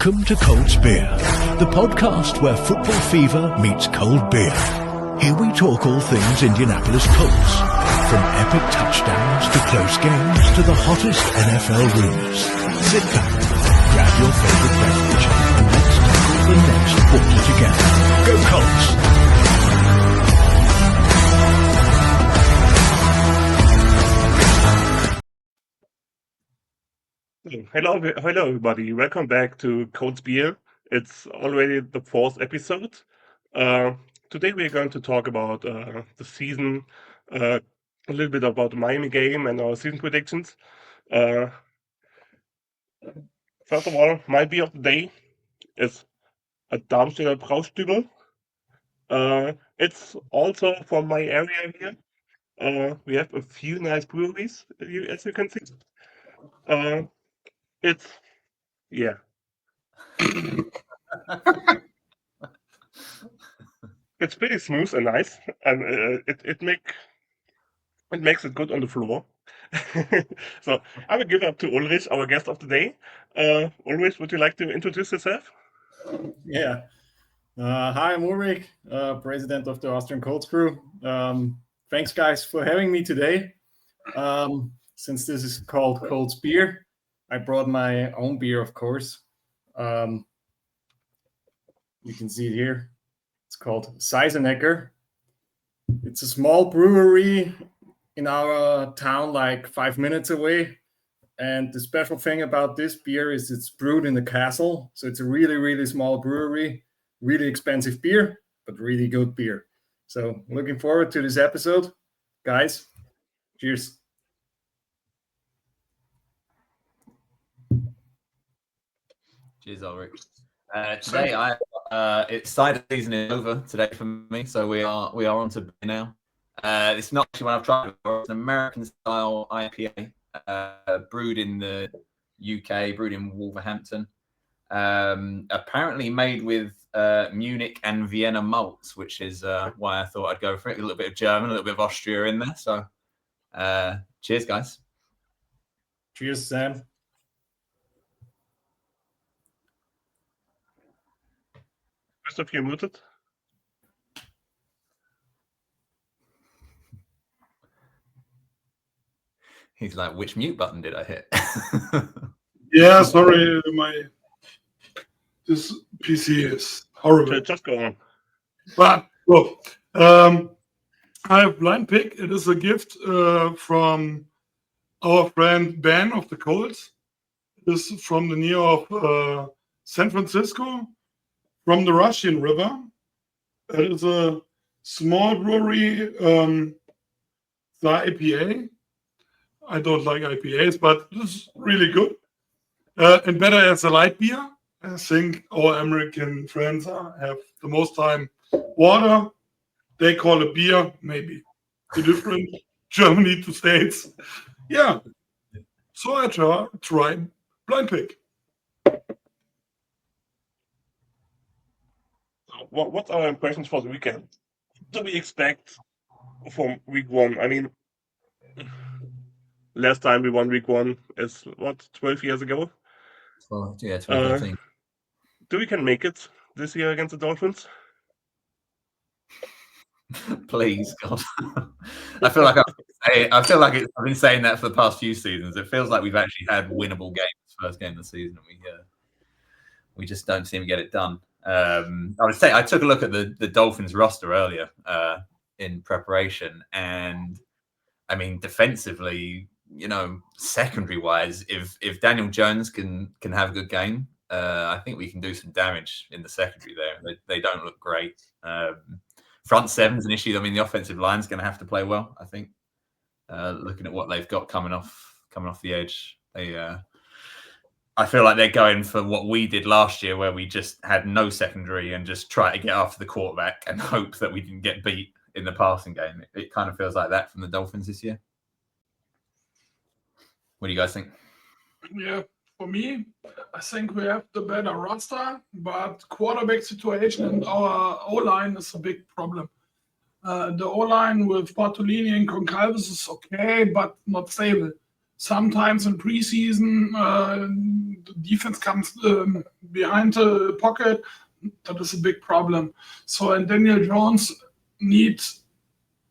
Welcome to Colts Beer, the podcast where football fever meets cold beer. Here we talk all things Indianapolis Colts, from epic touchdowns to close games to the hottest NFL rumors. Sit back, grab your favorite beverage, and let's tackle the next quarter together. Go Colts! Hello, everybody. Welcome back to Colts Beer. It's already the fourth episode. Today we're going to talk about the season, a little bit about the Miami game and our season predictions. First of all, my beer of the day is a Darmstädter Braustübel. It's also from my area here. We have a few nice breweries, as you can see. It's it's pretty smooth and nice, and it makes it good on the floor. So I will give up to Ulrich, our guest of the day. Ulrich, would you like to introduce yourself? Yeah. Hi, I'm Ulrich, president of the Austrian Colts Crew. Thanks, guys, for having me today. Since this is called Colts Beer, I brought my own beer, of course. You can see it here. It's called Seisenecker. It's a small brewery in our town, like 5 minutes away. And the special thing about this beer is it's brewed in the castle. So it's a really, really small brewery, really expensive beer, but really good beer. So looking forward to this episode. Guys, cheers. Cheers, Ulrich. Today, it's cider season is over today for me, so we are on to beer now. It's not actually one I've tried before. It's an American style IPA, brewed in the UK, brewed in Wolverhampton. Apparently made with Munich and Vienna malts, which is why I thought I'd go for it. A little bit of German, a little bit of Austria in there. So, cheers, guys. Cheers, Sam. Christoph, you're muted. He's like, which mute button did I hit? Yeah, sorry, this PC is horrible. Just go on. But look, I have blind pick. It is a gift from our friend Ben of the Colts. It is from the near of San Francisco, from the Russian River. It is a small brewery, the IPA. I don't like IPAs, but this is really good. And better as a light beer. I think our American friends have the most time water. They call it beer, maybe. The different Germany to States. Yeah. So I try blind pick. What's our impressions for the weekend? What do we expect from week one? I mean, last time we won week one is, 12 years ago? Well, yeah, 2013. Do we can make it this year against the Dolphins? Please, God. I feel like I've been saying that for the past few seasons. It feels like we've actually had winnable games first game of the season, and we just don't seem to get it done. I took a look at the Dolphins roster earlier in preparation, and I mean, defensively, secondary wise, if Daniel Jones can have a good game, I think we can do some damage in the secondary there. They don't look great. Front seven's an issue. I mean, the offensive line's going to have to play well, I think. Looking at what they've got coming off the edge, I feel like they're going for what we did last year, where we just had no secondary and just try to get after the quarterback and hope that we didn't get beat in the passing game. It kind of feels like that from the Dolphins this year. What do you guys think? Yeah, for me, I think we have the better roster, but quarterback situation and our O-line is a big problem. The O-line with Bartolini and Goncalves is okay, but not stable. Sometimes in preseason, the defense comes behind the pocket, that is a big problem. So, and Daniel Jones needs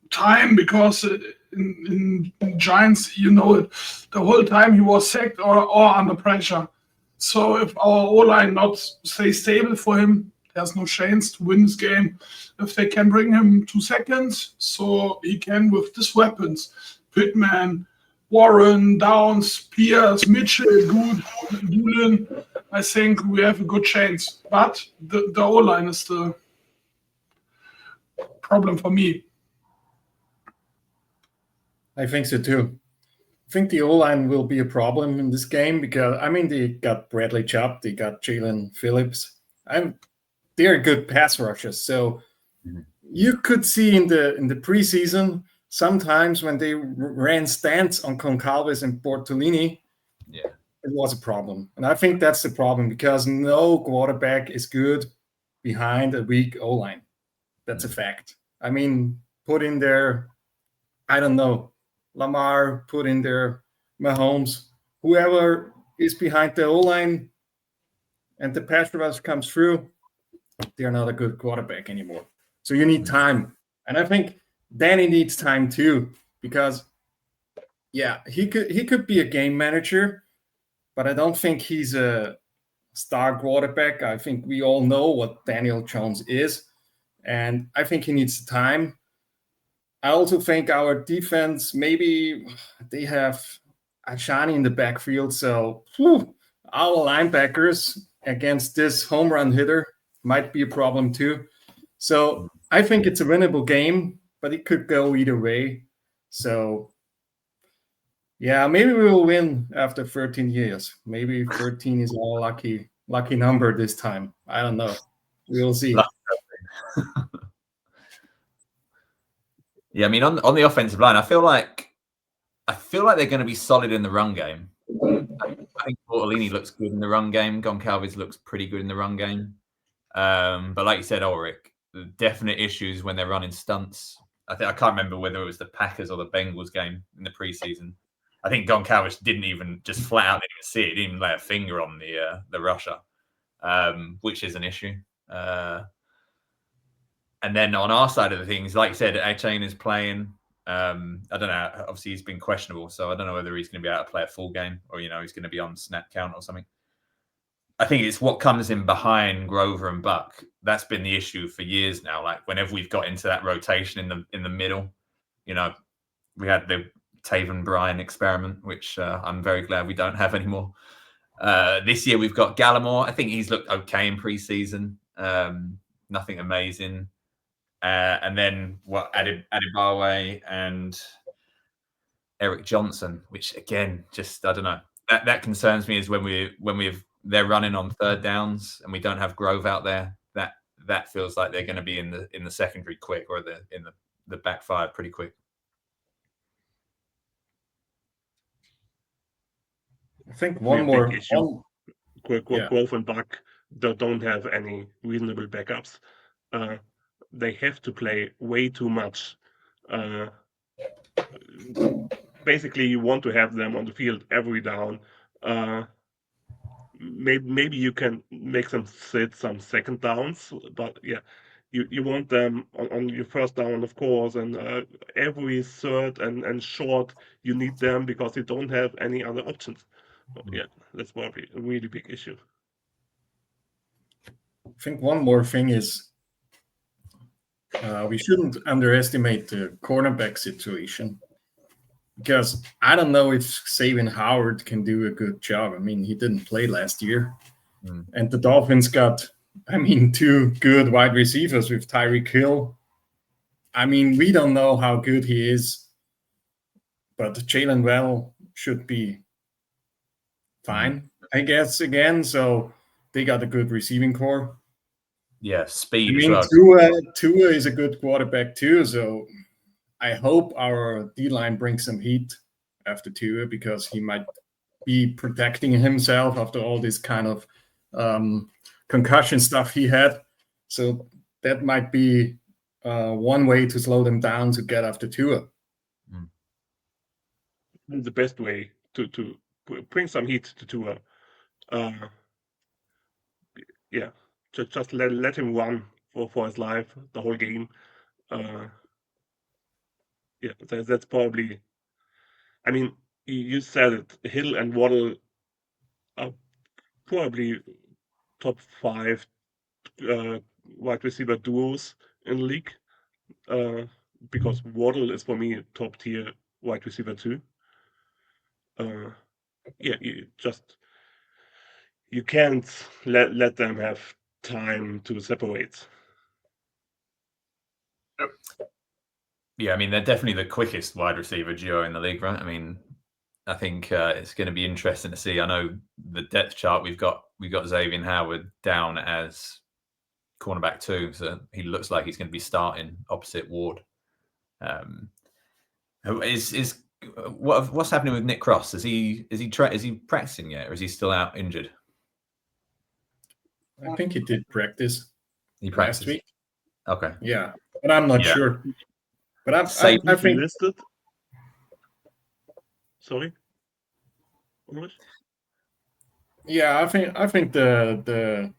time because in Giants, you know it, the whole time he was sacked or under pressure. So if our O-line not stay stable for him, there's no chance to win this game. If they can bring him 2 seconds, so he can with these weapons, Pittman, Warren, Downs, Pierce, Mitchell, Good, Doolin, I think we have a good chance. But the O-line is the problem for me. I think so too. I think the O-line will be a problem in this game because, I mean, they got Bradley Chubb, they got Jalen Phillips. They're good pass rushers. So you could see in the preseason, sometimes when they ran stance on Goncalves and Bortolini, it was a problem. And I think that's the problem because no quarterback is good behind a weak O-line. That's a fact. I mean, put in there, I don't know, Lamar, put in there Mahomes, whoever is behind the O-line and the pass rush comes through, they're not a good quarterback anymore. So you need time. And I think Danny needs time too, because he could be a game manager, but I don't think he's a star quarterback. I think we all know what Daniel Jones is, and I think he needs time. I also think our defense, maybe they have Ashani in the backfield, so our linebackers against this home run hitter might be a problem too. So I think it's a winnable game, but it could go either way. So yeah, maybe we will win after 13 years. Maybe 13 is our lucky number this time. I don't know. We will see. Yeah, I mean, on the offensive line, I feel like they're going to be solid in the run game. I think Bortolini looks good in the run game. Goncalves looks pretty good in the run game. But like you said, Ulrich, the definite issues when they're running stunts. I can't remember whether it was the Packers or the Bengals game in the preseason. I think Goncalves didn't even just flat out didn't even see it. He didn't even lay a finger on the rusher, which is an issue. And then on our side of the things, like you said, Achane is playing. I don't know. Obviously, he's been questionable, so I don't know whether he's going to be able to play a full game or he's going to be on snap count or something. I think it's what comes in behind Grover and Buck. That's been the issue for years now. Like whenever we've got into that rotation in the middle, we had the Taven Bryan experiment, which I'm very glad we don't have anymore. This year we've got Gallimore. I think he's looked okay in preseason. Nothing amazing. And then Adebawe and Eric Johnson, which again, just I don't know. That concerns me is when they're running on third downs and we don't have Grove out there. That feels like they're going to be in the secondary quick or in the back five pretty quick. I think one more issue. Grove and Buck don't have any reasonable backups. They have to play way too much. Basically, you want to have them on the field every down. Maybe you can make them sit some second downs, but you want them on your first down, of course, and every third and short you need them because you don't have any other options. That's probably a really big issue. I think one more thing is we shouldn't underestimate the cornerback situation, because I don't know if Xavier Howard can do a good job. I mean, he didn't play last year. And the Dolphins got, two good wide receivers with Tyreek Hill. I mean, we don't know how good he is, but Jalen Well should be fine, I guess, again. So they got a good receiving core. Yeah, speed as well. Tua is a good quarterback too, so I hope our D-line brings some heat after Tua, because he might be protecting himself after all this kind of concussion stuff he had. So that might be one way to slow them down to get after Tua. The best way to bring some heat to Tua Yeah, just let him run for his life the whole game. Yeah, that's probably. I mean, you said it. Hill and Waddle are probably top 5 wide receiver duos in the league. Because Waddle is for me top tier wide receiver too. Yeah, you can't let them have time to separate. Yeah, I mean, they're definitely the quickest wide receiver duo in the league, right? I mean, I think it's going to be interesting to see. I know the depth chart we've got Xavier Howard down as cornerback 2, so he looks like he's going to be starting opposite Ward. What's happening with Nick Cross? Is he practicing yet, or is he still out injured? I think he did practice. He practiced last week. Okay. Yeah, but I'm not sure. But I think listed. Sorry. Ulrich? Yeah, I think the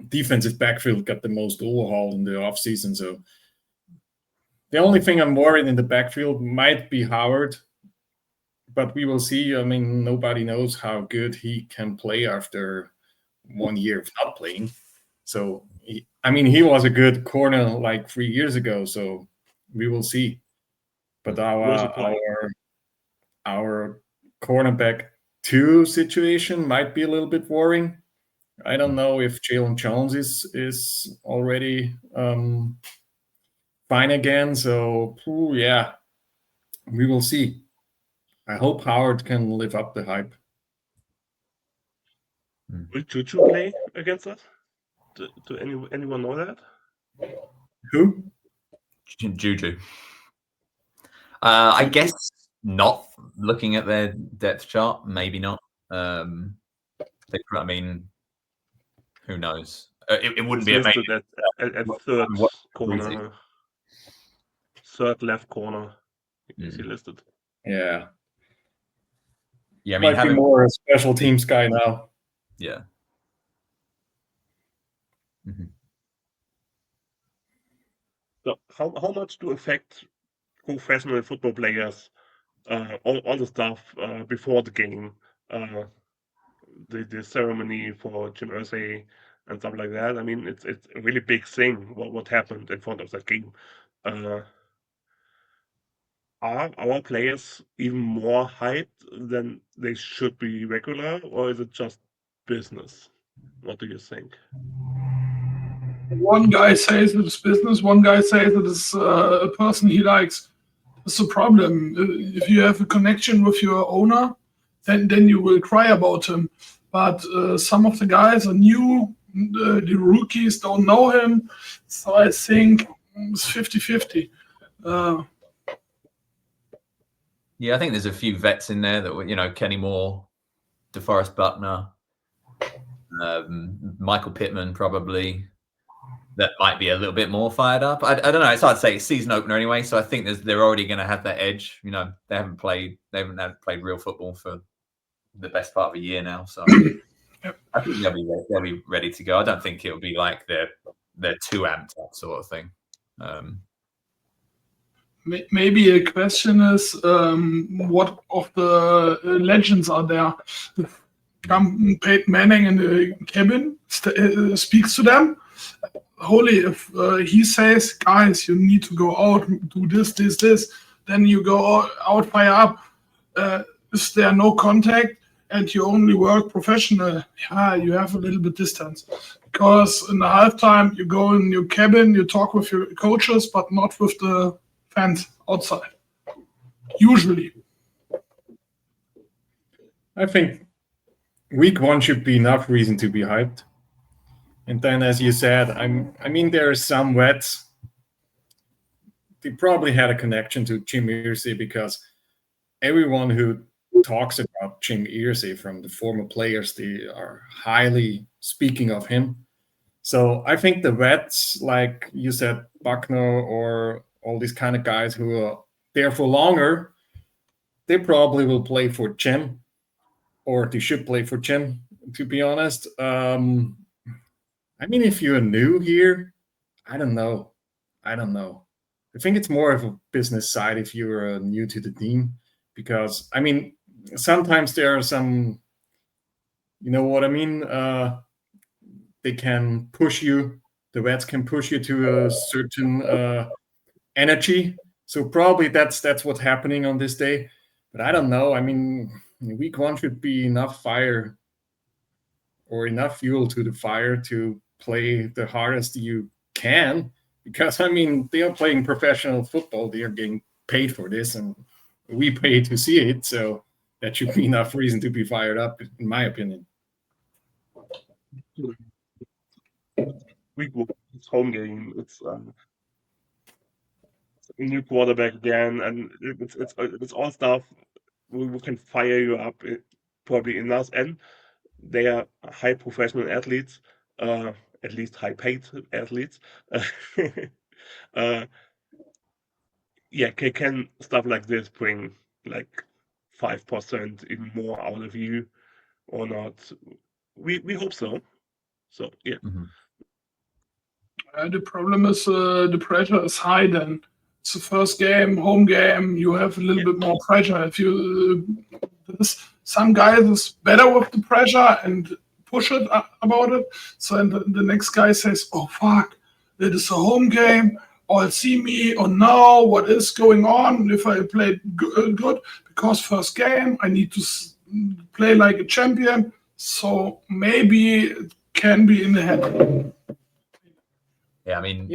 defensive backfield got the most overhaul in the offseason. So the only thing I'm worried in the backfield might be Howard, but we will see. I mean, nobody knows how good he can play after 1 year of not playing. So, he was a good corner like 3 years ago. So we will see. But our cornerback 2 situation might be a little bit worrying. I don't know if Jalen Jones is already fine again. So, yeah, we will see. I hope Howard can live up the hype. Will Juju play against us? Do anyone know that? Who? Juju. I guess not. Looking at their depth chart, maybe not. I mean, who knows? It wouldn't be amazing. At third corner, third left corner. Is he listed? Yeah. Yeah, I mean, might be more a special teams guy now. Yeah. Mm-hmm. So how much do affect professional football players all the stuff before the game, the ceremony for Jim Irsay and stuff like that? I mean, it's a really big thing what happened in front of that game. Are our players even more hyped than they should be regular, or is it just business? What do you think? One guy says it's business, one guy says it is a person he likes. That's the problem. If you have a connection with your owner, then you will cry about him. But some of the guys are new, the rookies don't know him, so I think it's 50-50. Yeah, I think there's a few vets in there that Kenny Moore, DeForest Buckner, Michael Pittman probably. That might be a little bit more fired up. I don't know. It's hard to say. It's season opener anyway, so I think they're already going to have that edge. They haven't played real football for the best part of a year now, so I think they'll be ready to go. I don't think it'll be like they're too amped up sort of thing. Maybe a question is what of the legends are there? Peyton Manning in the cabin speaks to them. Holy, if he says, guys, you need to go out, do this, then you go out, fire up. Is there no contact and you only work professional? Yeah, you have a little bit distance. Because in the halftime, you go in your cabin, you talk with your coaches, but not with the fans outside. Usually. I think week 1 should be enough reason to be hyped. And then, as you said, there are some vets. They probably had a connection to Jim Irsay because everyone who talks about Jim Irsay from the former players, they are highly speaking of him. So I think the vets, like you said, Buckner or all these kind of guys who are there for longer, they probably will play for Jim, or they should play for Jim to be honest. I mean, if you're new here, I don't know. I think it's more of a business side if you're new to the team, because I mean, sometimes there are some, you know what I mean. They can push you. The vets can push you to a certain energy. So probably that's what's happening on this day. But I don't know. I mean, week one should be enough fire or enough fuel to the fire to play the hardest you can. Because I mean, they are playing professional football. They are getting paid for this, and we pay to see it. So that should be enough reason to be fired up, in my opinion. Week one, it's home game. It's a new quarterback again, and it's all stuff we can fire you up probably enough. And they are high professional athletes, at least high paid athletes. uh, yeah, can stuff like this bring like 5% even more out of you or not? We hope so. So yeah. The problem is the pressure is high. Then it's the first game, home game. You have a little bit more pressure. If you some guys is better with the pressure and push it about it. So and the next guy says, "Oh fuck, it is a home game. All see me or no, what is going on? If I played good, because first game I need to play like a champion. So maybe it can be in the head." Yeah, I mean,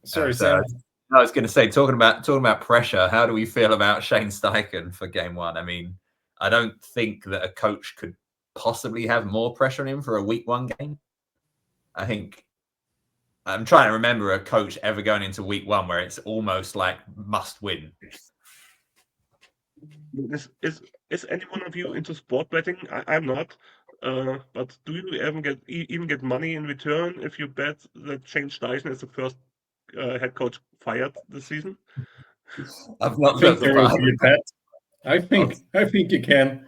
sorry, Sam. I was going to say, talking about pressure, how do we feel about Shane Steichen for game one? I mean, I don't think that a coach could possibly have more pressure on him for a week one game. I think I'm trying to remember a coach ever going into week one where it's almost like must win. Is any one of you into sport betting? I'm not. But do you even get money in return if you bet that Shane Steichen is the first head coach fired this season? I've not think there will be a bet. I think you can.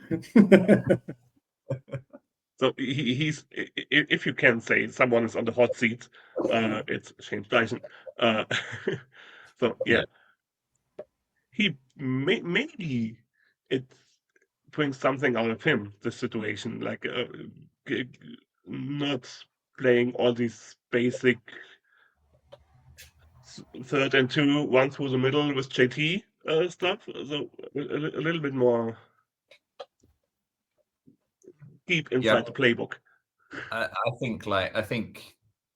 So he's, if you can say someone is on the hot seat, it's Shane Steichen. So yeah, he maybe it brings something out of him, this situation, like not playing all these basic 3rd and 2, 1 through the middle with JT stuff. So a little bit more deep inside the playbook. I think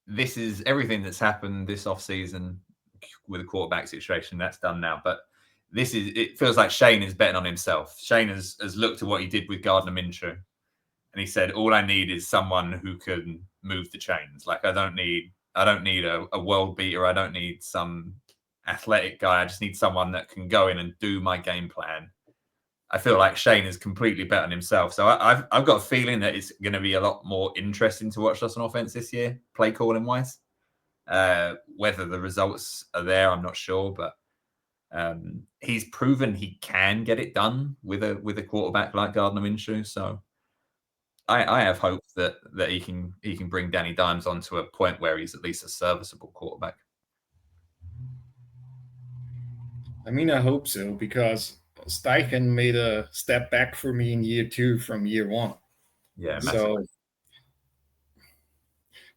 this is everything that's happened this offseason with the quarterback situation. That's done now, but it feels like Shane is betting on himself. Shane has looked at what he did with Gardner Minshew, and he said, "All I need is someone who can move the chains. Like I don't need a world beater. I don't need some athletic guy. I just need someone that can go in and do my game plan." I feel like Shane is completely bet on himself. So I've got a feeling that it's going to be a lot more interesting to watch us on offense this year, play calling wise. Whether the results are there, I'm not sure, but he's proven he can get it done with a quarterback like Gardner Minshew. So I have hope that he can bring Danny Dimes on to a point where he's at least a serviceable quarterback. I mean, I hope so, because Steichen made a step back for me in year 2 from year 1. Yeah, so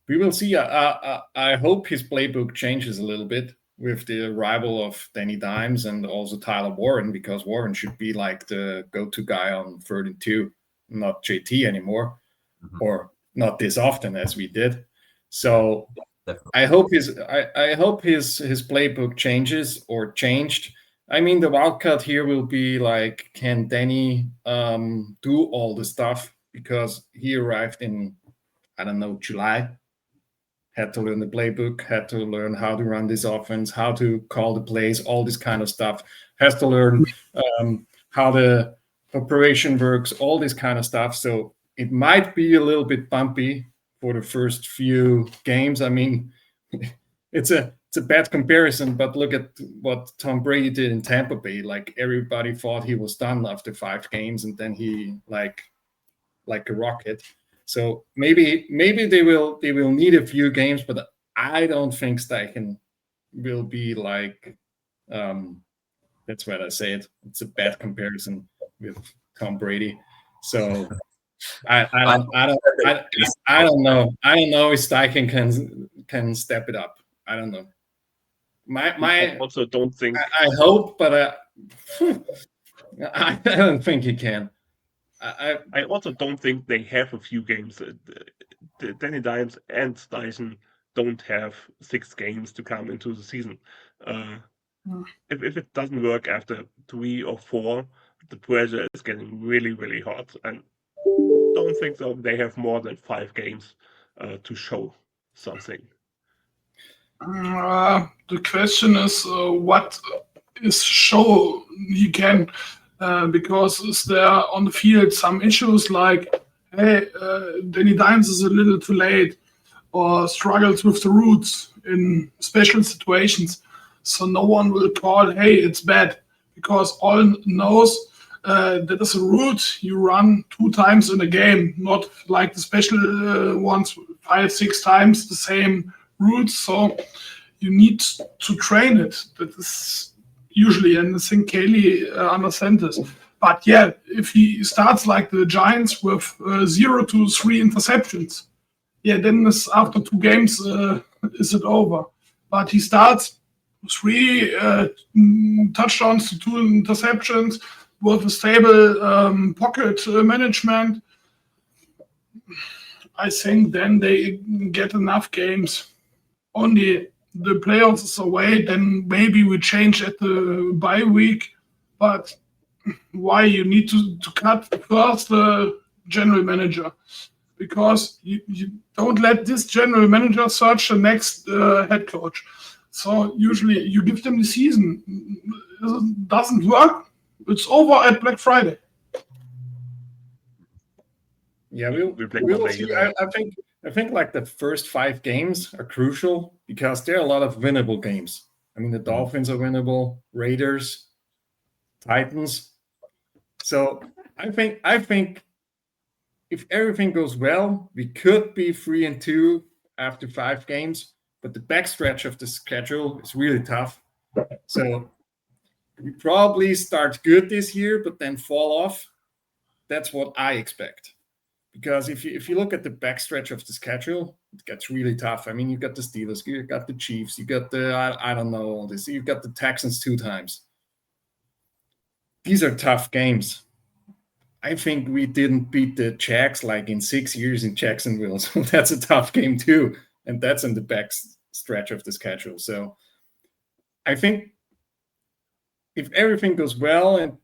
we will see. I hope his playbook changes a little bit with the arrival of Danny Dimes and also Tyler Warren, because Warren should be like the go-to guy on 3rd and 2, not JT anymore, or not this often as we did. So I hope his playbook changes or changed. I mean, the wildcard here will be like, can Danny do all the stuff? Because he arrived in, I don't know, July. Had to learn the playbook, had to learn how to run this offense, how to call the plays, all this kind of stuff. Has to learn how the operation works, all this kind of stuff. So it might be a little bit bumpy for the first few games. I mean, it's a bad comparison, but look at what Tom Brady did in Tampa Bay. Like, everybody thought he was done after 5 games, and then he like like a rocket. So maybe they will need a few games, but I don't think Steichen will be like. That's what I said. It's a bad comparison with Tom Brady. So I don't know. I don't know if Steichen can step it up. I don't know. I also don't think. I hope, but I don't think he can. I also don't think they have a few games. Danny Dimes and Steichen don't have 6 games to come into the season. If it doesn't work after 3 or 4, the pressure is getting really, really hot. And don't think so. They have more than 5 games to show something. The question is what is show he can, because is there on the field some issues like, hey, Danny Dimes is a little too late or struggles with the routes in special situations. So no one will call, hey, it's bad, because all knows that is a route you run 2 times in a game, not like the special ones 5-6 times the same route. So you need to train it. That is usually, and I think Kaylee understands this. But yeah, if he starts like the Giants with 0 to 3 interceptions, yeah, then after 2 games is it over. But he starts 3 touchdowns to 2 interceptions with a stable pocket management. I think then they get enough games. Only the playoffs is away, then maybe we change at the bye week. But why you need to cut first the general manager? Because you don't let this general manager search the next head coach. So usually you give them the season. It doesn't work. It's over at Black Friday. Yeah, we will see. I think like the first 5 games are crucial because there are a lot of winnable games. I mean, the Dolphins are winnable, Raiders, Titans. So I think if everything goes well, we could be 3-2 after 5 games. But the backstretch of the schedule is really tough. So we probably start good this year, but then fall off. That's what I expect. Because if you look at the backstretch of the schedule, it gets really tough. I mean, you got the Steelers, you got the Chiefs, you got the, I don't know all this. You've got the Texans 2 times. These are tough games. I think we didn't beat the Jags like in 6 years in Jacksonville. So that's a tough game too. And that's in the back stretch of the schedule. So I think if everything goes well and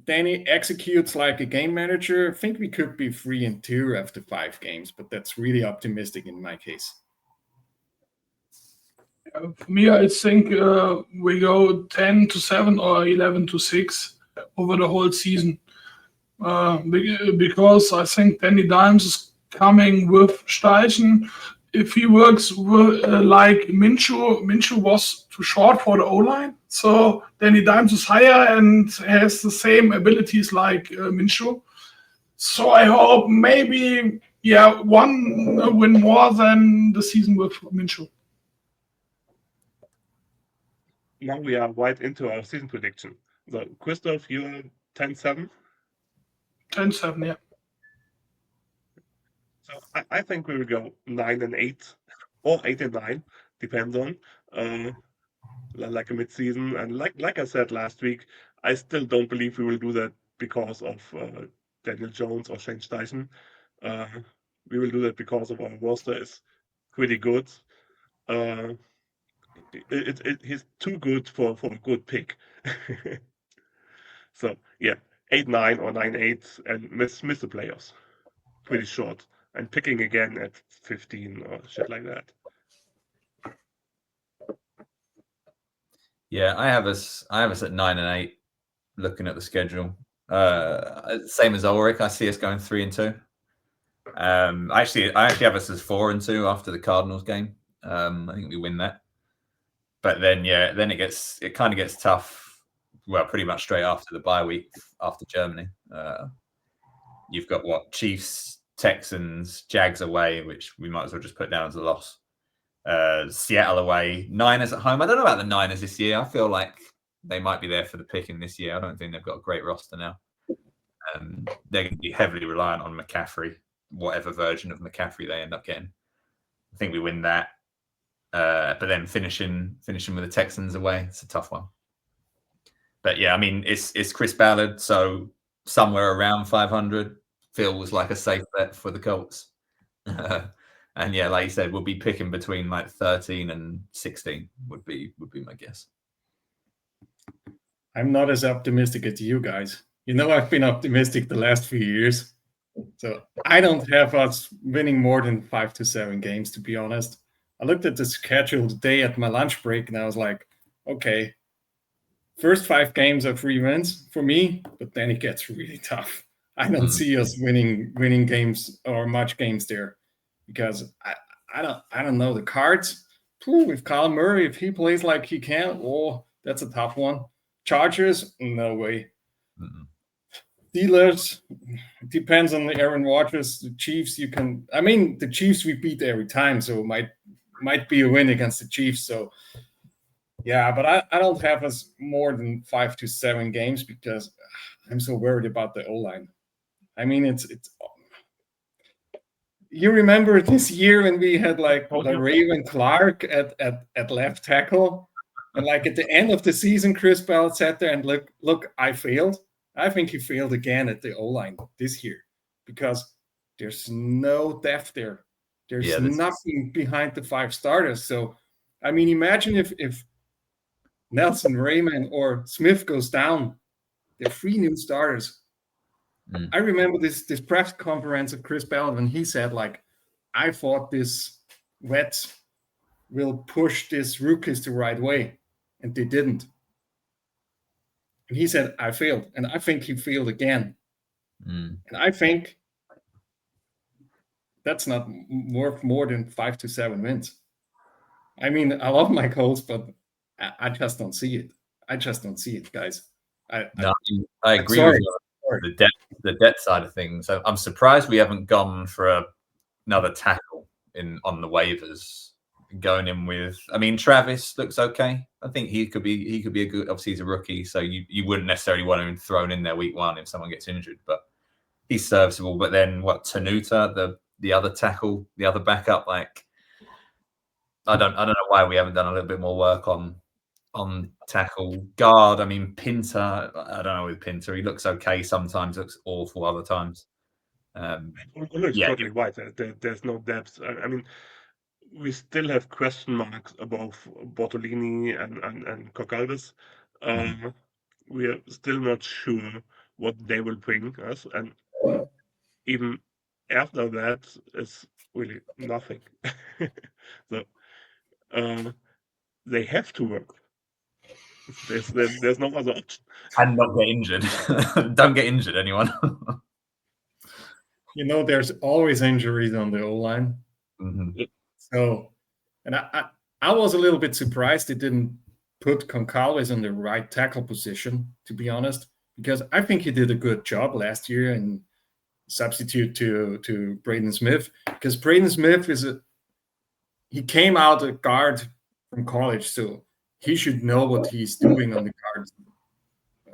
Danny executes like a game manager, I think we could be 3-2 after 5 games, but that's really optimistic in my case. For me, I think we go 10-7 or 11-6 over the whole season. Because I think Danny Dimes is coming with Steichen. If he works like Minshew was too short for the O-line. So Danny Dimes is higher and has the same abilities like Minshew. So I hope maybe, 1 win more than the season with Minshew. Now we are right into our season prediction. So, Christoph, you're 10-7? 10-7, yeah. So I think we will go 9-8 or 8-9, depends on like a mid-season. And like I said last week, I still don't believe we will do that because of Daniel Jones or Shane Steichen. We will do that because of our roster is pretty good. He's too good for a good pick. So yeah, 8-9 or 9-8 and miss the playoffs. Pretty short. And picking again at 15 or shit like that. Yeah, I have us at 9-8. Looking at the schedule, same as Ulrich. I see us going 3-2. I actually have us as 4-2 after the Cardinals game. I think we win that. But then it kind of gets tough. Well, pretty much straight after the bye week after Germany. you've got Chiefs, Texans, Jags away, which we might as well just put down as a loss. Seattle away, Niners at home. I don't know about the Niners this year. I feel like they might be there for the picking this year. I don't think they've got a great roster now. They're going to be heavily reliant on McCaffrey, whatever version of McCaffrey they end up getting. I think we win that. But then finishing with the Texans away, it's a tough one. But yeah, I mean, it's Chris Ballard, so somewhere around 500 feels like a safe bet for the Colts. And yeah, like you said, we'll be picking between like 13 and 16 would be my guess. I'm not as optimistic as you guys. You know, I've been optimistic the last few years. So I don't have us winning more than 5 to 7 games, to be honest. I looked at the schedule today at my lunch break and I was like, okay, first 5 games are 3 wins for me, but then it gets really tough. I don't see us winning games or much games there because I don't know the cards. With Kyle Murray, if he plays like he can, that's a tough one. Chargers, no way. Steelers, depends on the Aaron Rodgers. The Chiefs, the Chiefs we beat every time, so it might be a win against the Chiefs. So yeah, but I don't have us more than 5 to 7 games because I'm so worried about the O-line. I mean, it's. You remember this year when we had like Raven Clark at left tackle, and like at the end of the season, Chris Bell sat there and look, I failed. I think he failed again at the O-line this year because there's no depth there. There's nothing behind the 5 starters. So, I mean, imagine if Nelson, Raymond, or Smith goes down, there are 3 new starters. I remember this press conference of Chris Bell when he said, like, I thought this vet will push these rookies the right way, and they didn't. And he said, I failed, and I think he failed again. And I think that's not worth more than 5 to 7 wins. I mean, I love my Colts, but I just don't see it. I just don't see it, guys. I agree with you. The depth side of things. So I'm surprised we haven't gone for another tackle on the waivers. Going in with, I mean, Travis looks okay. I think he could be a good. Obviously, he's a rookie, so you wouldn't necessarily want him thrown in there week 1 if someone gets injured. But he's serviceable. But then Tenuta, the other tackle, the other backup, like I don't know why we haven't done a little bit more work on tackle guard. I mean, Pinter, I don't know with Pinter. He looks okay sometimes, looks awful other times. Totally right. There's no depth. I mean, we still have question marks above Bortolini and Kokalvis. We are still not sure what they will bring us. And even after that, it's really nothing. So they have to work. There's no other option. And not get injured. Don't get injured, anyone. You know, there's always injuries on the O-line. So, and I was a little bit surprised they didn't put Goncalves on the right tackle position, to be honest, because I think he did a good job last year and substitute to Braden Smith, because Braden Smith he came out a guard from college, so he should know what he's doing on the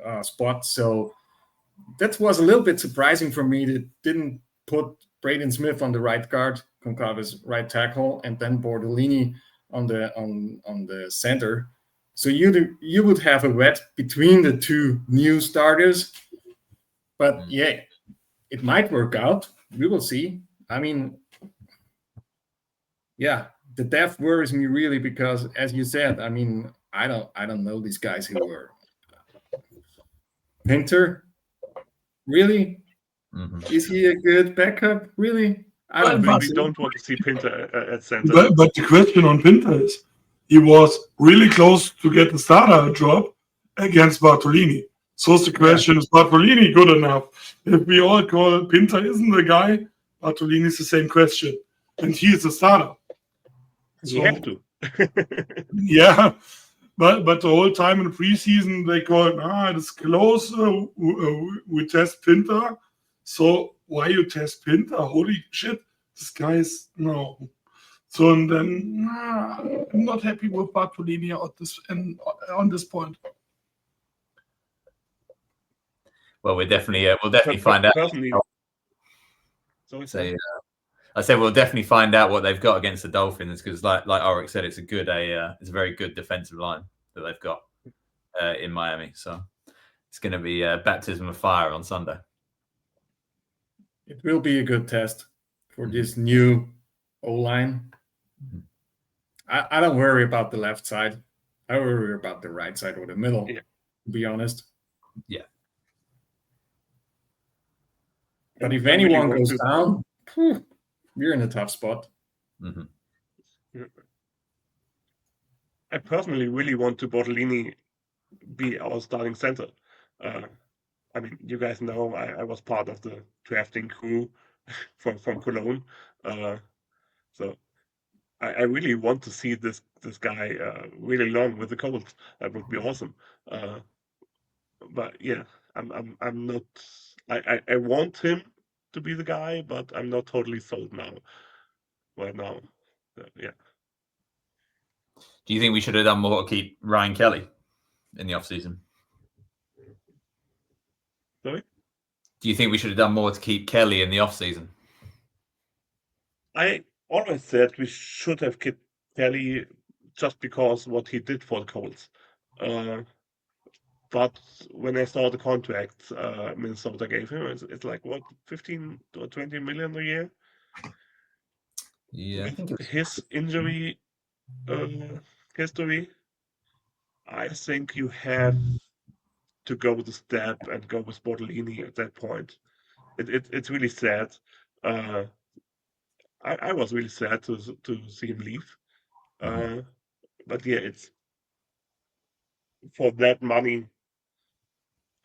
guard spot. So that was a little bit surprising for me. That didn't put Braden Smith on the right guard, Goncalves right tackle, and then Bortolini on the center. So you would have a wet between the 2 new starters. But yeah, it might work out. We will see. I mean, yeah, the depth worries me really because, as you said, I mean, I don't know these guys who are. Pinter, really? Is he a good backup? Really? I don't think we don't want to see Pinter at center. But the question on Pinter is, he was really close to get the starter job against Bartolini. So the question is Bartolini good enough? If we all call Pinter isn't the guy, Bartolini is the same question, and he is the starter. You have to. Yeah, but the whole time in preseason they call it's close. We test Pinter, so why you test Pinter? Holy shit, this guy is no. So and then I'm not happy with Bartolini on this point. Well, we'll definitely find out. Personally, I said we'll definitely find out what they've got against the Dolphins because, like Ulrich said, it's a very good defensive line that they've got in Miami. So it's going to be baptism of fire on Sunday. It will be a good test for this new O-line. I don't worry about the left side. I worry about the right side or the middle, to be honest. Yeah. But if anyone goes down, we're in a tough spot. Mm-hmm. I personally really want to Bortolini be our starting center. I mean, you guys know I was part of the drafting crew from Cologne. So I really want to see this guy really long with the Colts. That would be awesome. But yeah, I'm not. I want him to be the guy, but I'm not totally sold now. Right now, yeah. Do you think we should have done more to keep Ryan Kelly in the offseason? Sorry? Do you think we should have done more to keep Kelly in the offseason? I always said we should have kept Kelly just because what he did for the Colts. But when I saw the contract Minnesota gave him, it's like, what, 15 or 20 million a year? Yeah, I think it was... His injury history, I think you have to go with the step and go with Bortolini at that point. It's really sad. I was really sad to see him leave. But yeah, it's for that money,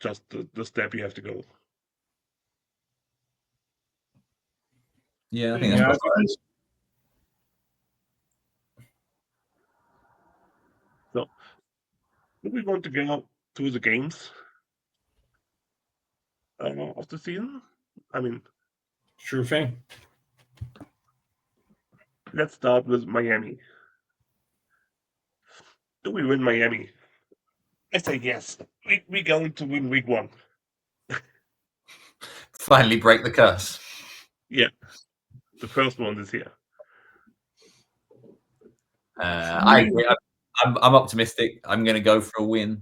just the step you have to go. Yeah, I think that's right. So, do we want to go to the games of the season? I mean, sure thing. Let's start with Miami. Do we win Miami? I say yes. We're going to win week 1. Finally break the curse. Yeah. The first one is here. I'm optimistic. I'm going to go for a win.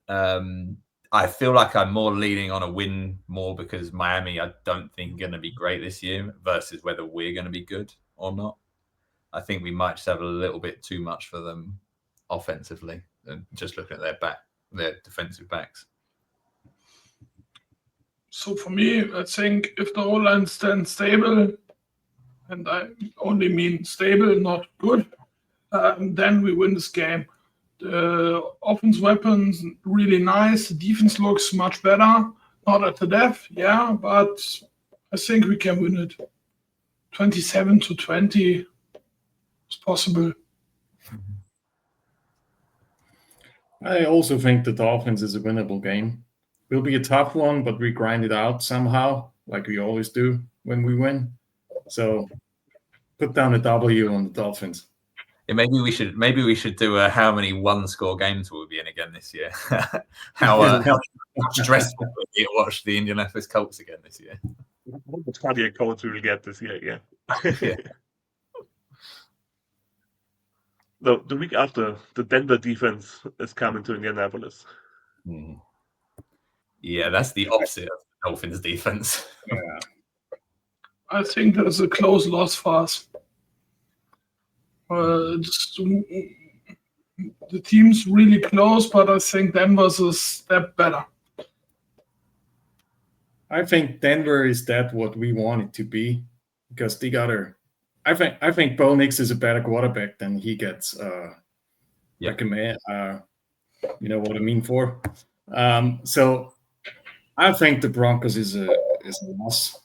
I feel like I'm more leaning on a win more because Miami, I don't think are going to be great this year versus whether we're going to be good or not. I think we might just have a little bit too much for them offensively and just looking at their defensive backs. So for me, I think if the O-line stands stable, and I only mean stable, not good, then we win this game. The offense weapons really nice. The defense looks much better. Not at the depth, yeah, but I think we can win it. 27-20 is possible. I also think the Dolphins is a winnable game. Will be a tough one, but we grind it out somehow, like we always do when we win. So put down a W on the Dolphins. Yeah, maybe we should do how many one-score games will we be in again this year? how stressful will it be to watch the Indianapolis Colts again this year? How much cardiac Colts we will get this year? Yeah. Yeah. The week after, the Denver defense is coming to Indianapolis. Yeah, that's the opposite of the Dolphins defense. Yeah. I think that's a close loss for us. The team's really close, but I think Denver's a step better. I think Denver is that what we want it to be because they got her. I think Bo Nix is a better quarterback than he gets. Recommend. You know what I mean for. So I think the Broncos is a loss.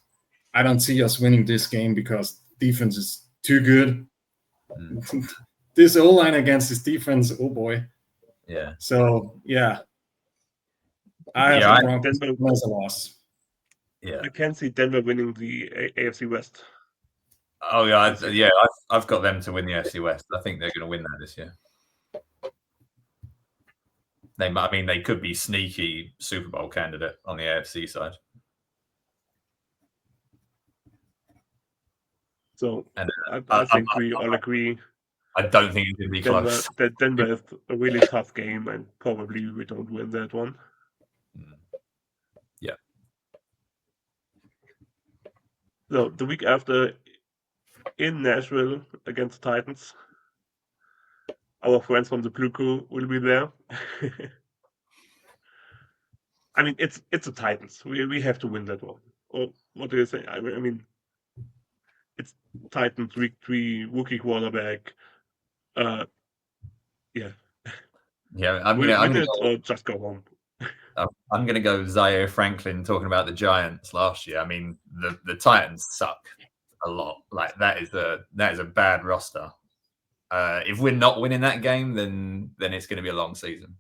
I don't see us winning this game because defense is too good. This O-line against this defense, oh boy. Yeah. So yeah, I have the Broncos as a loss. Yeah. I can see Denver winning the AFC West. Oh yeah, I've got them to win the AFC West. I think they're going to win that this year. They could be sneaky Super Bowl candidate on the AFC side. So I think we all agree. I don't think it's going to be close. Denver is a really tough game, and probably we don't win that one. Yeah. So the week after, in Nashville against the Titans, our friends from the Blue Crew will be there. I mean, it's the Titans. We have to win that one. Or what do you say? I mean, it's Titans week 3 rookie quarterback. Yeah. Yeah, win it or just go home. I'm going to go Zaire Franklin talking about the Giants last year. I mean, the Titans suck a lot. Like that is a bad roster. If we're not winning that game, then it's going to be a long season.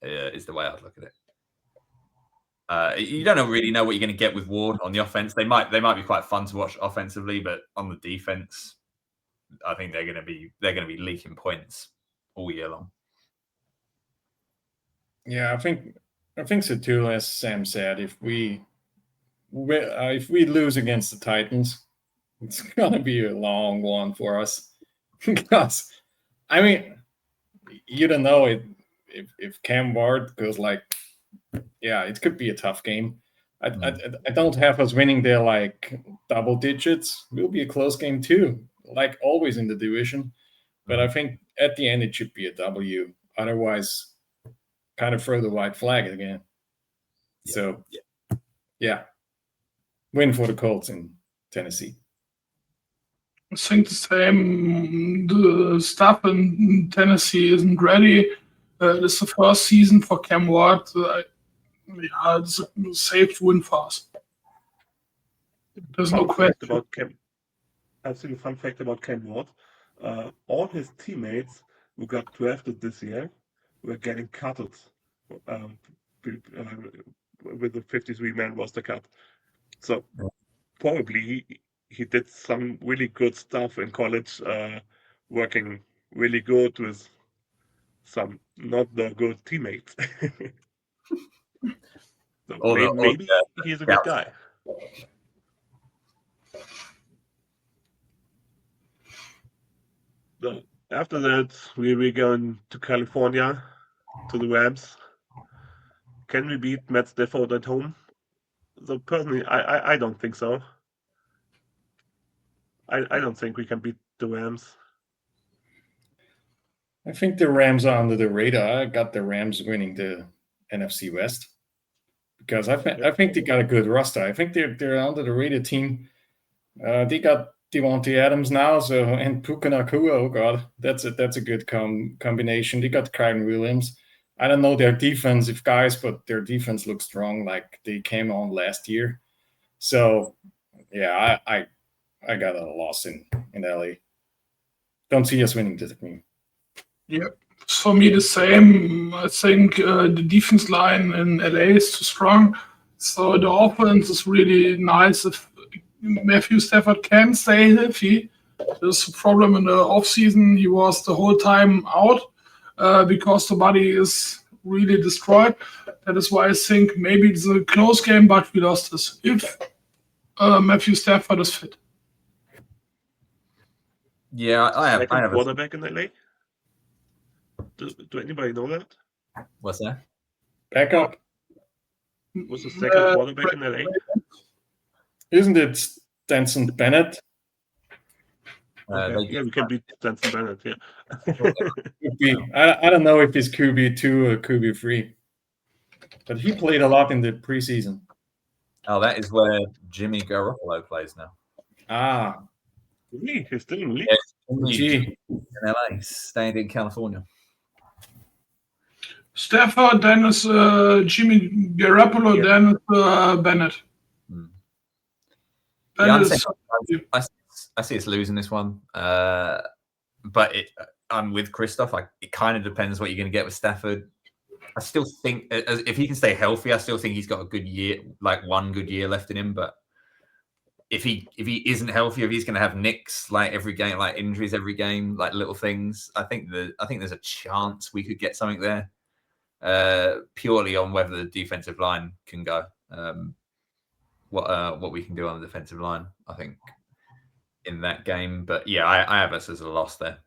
Is the way I'd look at it. You don't really know what you're going to get with Ward on the offense. They might be quite fun to watch offensively, but on the defense, I think they're going to be leaking points all year long. Yeah, I think so too. As Sam said, if we lose against the Titans, it's gonna be a long one for us. Because I mean, you don't know if Cam Ward goes like, yeah, it could be a tough game. I don't have us winning there like double digits. It will be a close game too, like always in the division. But I think at the end it should be a W. Otherwise, kind of throw the white flag again. Yeah. So, yeah, win for the Colts in Tennessee. I think the same. The staff in Tennessee isn't ready. This is the first season for Cam Ward. It's a safe win for us. There's no question about Cam. I've seen a fun fact about Cam Ward. All his teammates who got drafted this year were getting cutted with the 53-man roster cut. So probably he did some really good stuff in college, working really good with some not the good teammates. So maybe he's a good guy. So after that, we're going to California, to the Rams. Can we beat Matt Stafford at home? So personally, I don't think so. I don't think we can beat the Rams. I think the Rams are under the radar. I got the Rams winning the NFC West because I think they got a good roster. I think they're under the radar team. They got Devontae Adams now, and Puka Nacua. Oh God, that's a good combination. They got Kyren Williams. I don't know their defensive guys, but their defense looks strong, like they came on last year. So, yeah, I got a loss in LA. Don't see us winning this game. Yeah, for me the same. I think the defense line in LA is too strong. So the offense is really nice if Matthew Stafford can stay healthy. There's a problem in the offseason. He was the whole time out because the body is really destroyed. That is why I think maybe it's a close game, but we lost this if Matthew Stafford is fit. Yeah, I have a quarterback in LA. Do anybody know that? What's that? Backup. Was the second quarterback in LA? Isn't it Stenson Bennett? Okay. Yeah, we can beat Stenson Bennett. Yeah. I don't know if he's QB2 or QB3, but he played a lot in the preseason. Oh, that is where Jimmy Garoppolo plays now. Ah, really? He's still in the league? G. In LA, staying in California. Stafford, then is Jimmy Garoppolo, then is Bennett. Yeah, I see us losing this one, but I'm with Christoph. It kind of depends what you're going to get with Stafford. I still think if he can stay healthy, I still think he's got a good year, like one good year left in him. But if he isn't healthy, if he's going to have nicks like every game, like injuries every game, like little things, I think there's a chance we could get something there, purely on whether the defensive line can go. What we can do on the defensive line, I think, in that game. But yeah, I have us as a loss there.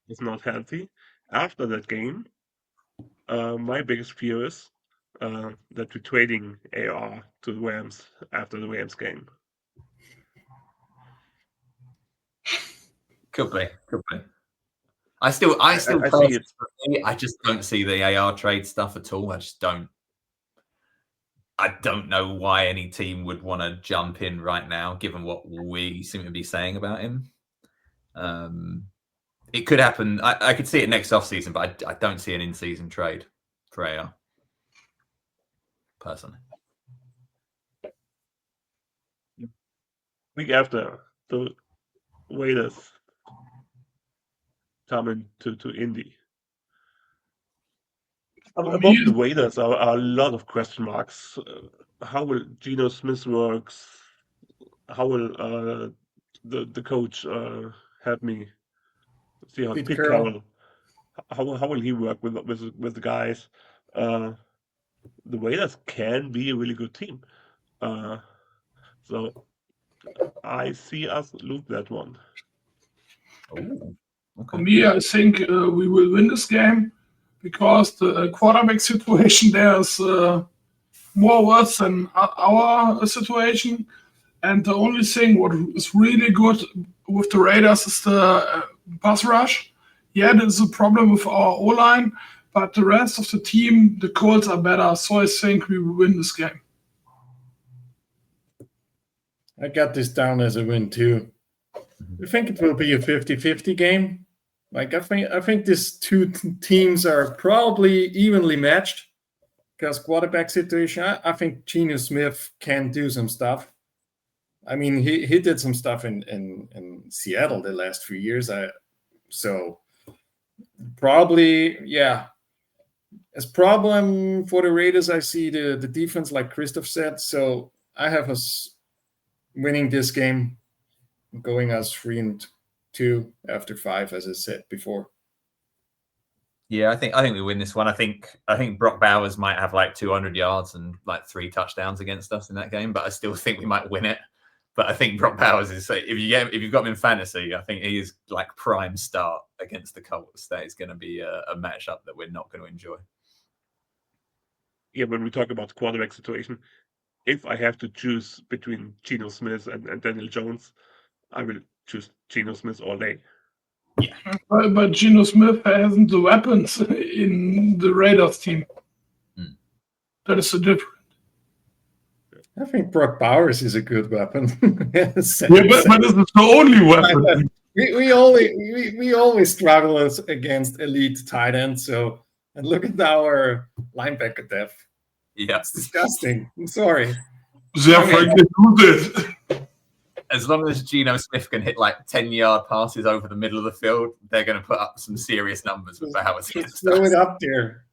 Is not healthy. After that game, my biggest fear is that we're trading AR to the Rams after the Rams game. Could be. I still I see it. I just don't see the AR trade stuff at all. I don't know why any team would want to jump in right now, given what we seem to be saying about him. It could happen. I could see it next offseason, but I don't see an in-season trade for AR, personally. Week after, the Raiders coming to Indy. About the Raiders are a lot of question marks. How will Geno Smith works? How will the coach help me see how Pete Pete Carroll. Carroll? How will he work with the guys? The Raiders can be a really good team. So I see us lose that one. Ooh, For okay. me, I think we will win this game because the quarterback situation there is more worse than our situation. And the only thing what is really good with the Raiders is the pass rush. Yeah, there's a problem with our O-line, but the rest of the team, the Colts are better. So I think we will win this game. I got this down as a win too. I think it will be a 50-50 game. Like I think these two teams are probably evenly matched because quarterback situation. I think Geno Smith can do some stuff. I mean, he did some stuff in Seattle the last few years. So probably, yeah. As problem for the Raiders, I see the defense, like Christoph said. So I have us winning this game, going as 3-2 after 5, as I said before. Yeah, I think we win this one. I think Brock Bowers might have like 200 yards and like 3 touchdowns against us in that game, but I still think we might win it. But I think Brock Bowers is, if you've got him in fantasy, I think he is like prime start against the Colts. That is going to be a matchup that we're not going to enjoy. Yeah, when we talk about the quarterback situation, if I have to choose between Geno Smith and Daniel Jones, I will choose Geno Smith all day. Yeah, but Geno Smith hasn't the weapons in the Raiders team. That is the difference. I think Brock Bowers is a good weapon. Yeah, but this is the only weapon. we always struggle against elite tight ends. So, and look at our linebacker depth. yeah, It's disgusting. I'm sorry. Therefore, I can do this. As long as Geno Smith can hit like 10-yard passes over the middle of the field, they're going to put up some serious numbers with Bowers. Just throw it up there.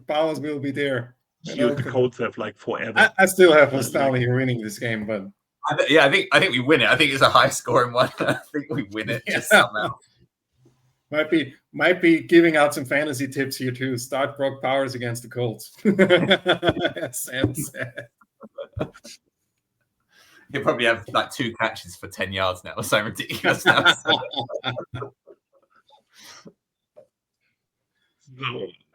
Bowers will be there. The Colts have like forever. I still have us down here winning this game, but I think we win it. I think it's a high scoring one. I think we win it just somehow. Might be giving out some fantasy tips here too. Start Brock Bowers against the Colts. Sam said. He'll probably have like 2 catches for 10 yards now. That's so ridiculous. Now. So,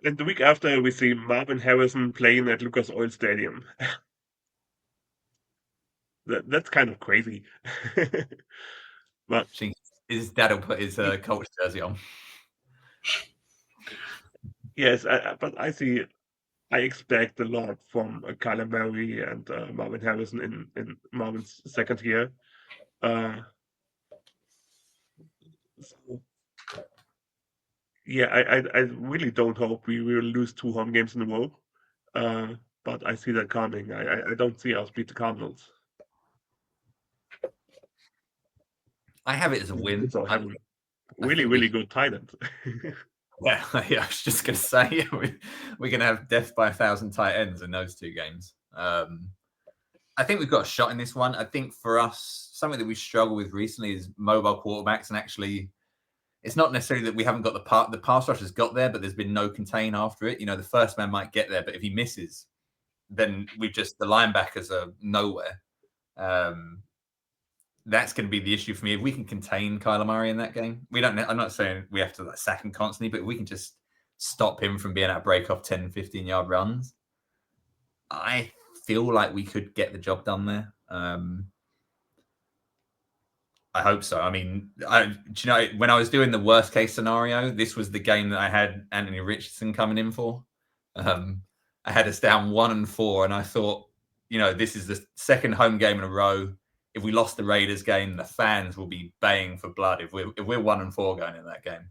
and the week after, we see Marvin Harrison playing at Lucas Oil Stadium. That's kind of crazy. But his dad will put his Colts jersey on. Yes, but I expect a lot from Kyler Murray and Marvin Harrison in Marvin's second year. So, yeah, I really don't hope we will lose 2 home games in a row. But I see that coming. I don't see us beat the Cardinals. I have it as a win. really good tight end. Yeah, I was just going to say we're going to have death by 1,000 tight ends in those two games. I think we've got a shot in this one. I think for us, something that we struggle with recently is mobile quarterbacks, and actually, it's not necessarily that we haven't got the pass rush has got there, but there's been no contain after it. The first man might get there, but if he misses, then the linebackers are nowhere. That's going to be the issue for me. If we can contain Kyler Murray in that game, I'm not saying we have to sack him constantly, but if we can just stop him from being able to break off 10, 15-yard runs, I feel like we could get the job done there. I hope so. I mean, when I was doing the worst case scenario, this was the game that I had Anthony Richardson coming in for. I had us down 1-4, and I thought, this is the second home game in a row. If we lost the Raiders game, the fans will be baying for blood. If we're 1-4 going in that game,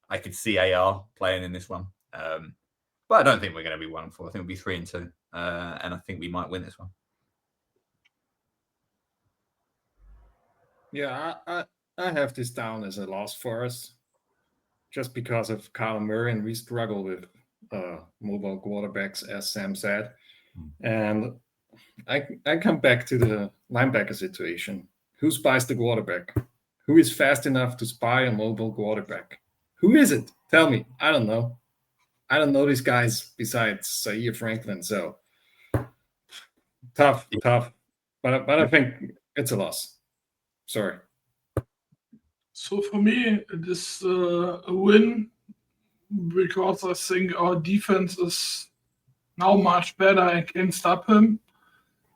I could see AR playing in this one. But I don't think we're going to be 1-4. I think we'll be 3-2, and I think we might win this one. Yeah, I have this down as a loss for us, just because of Kyler Murray, and we struggle with mobile quarterbacks, as Sam said. And I come back to the linebacker situation. Who spies the quarterback? Who is fast enough to spy a mobile quarterback? Who is it? Tell me. I don't know. I don't know these guys besides Zaire Franklin. So tough. But I think it's a loss. Sorry. So for me, it is a win because I think our defense is now much better and can stop him.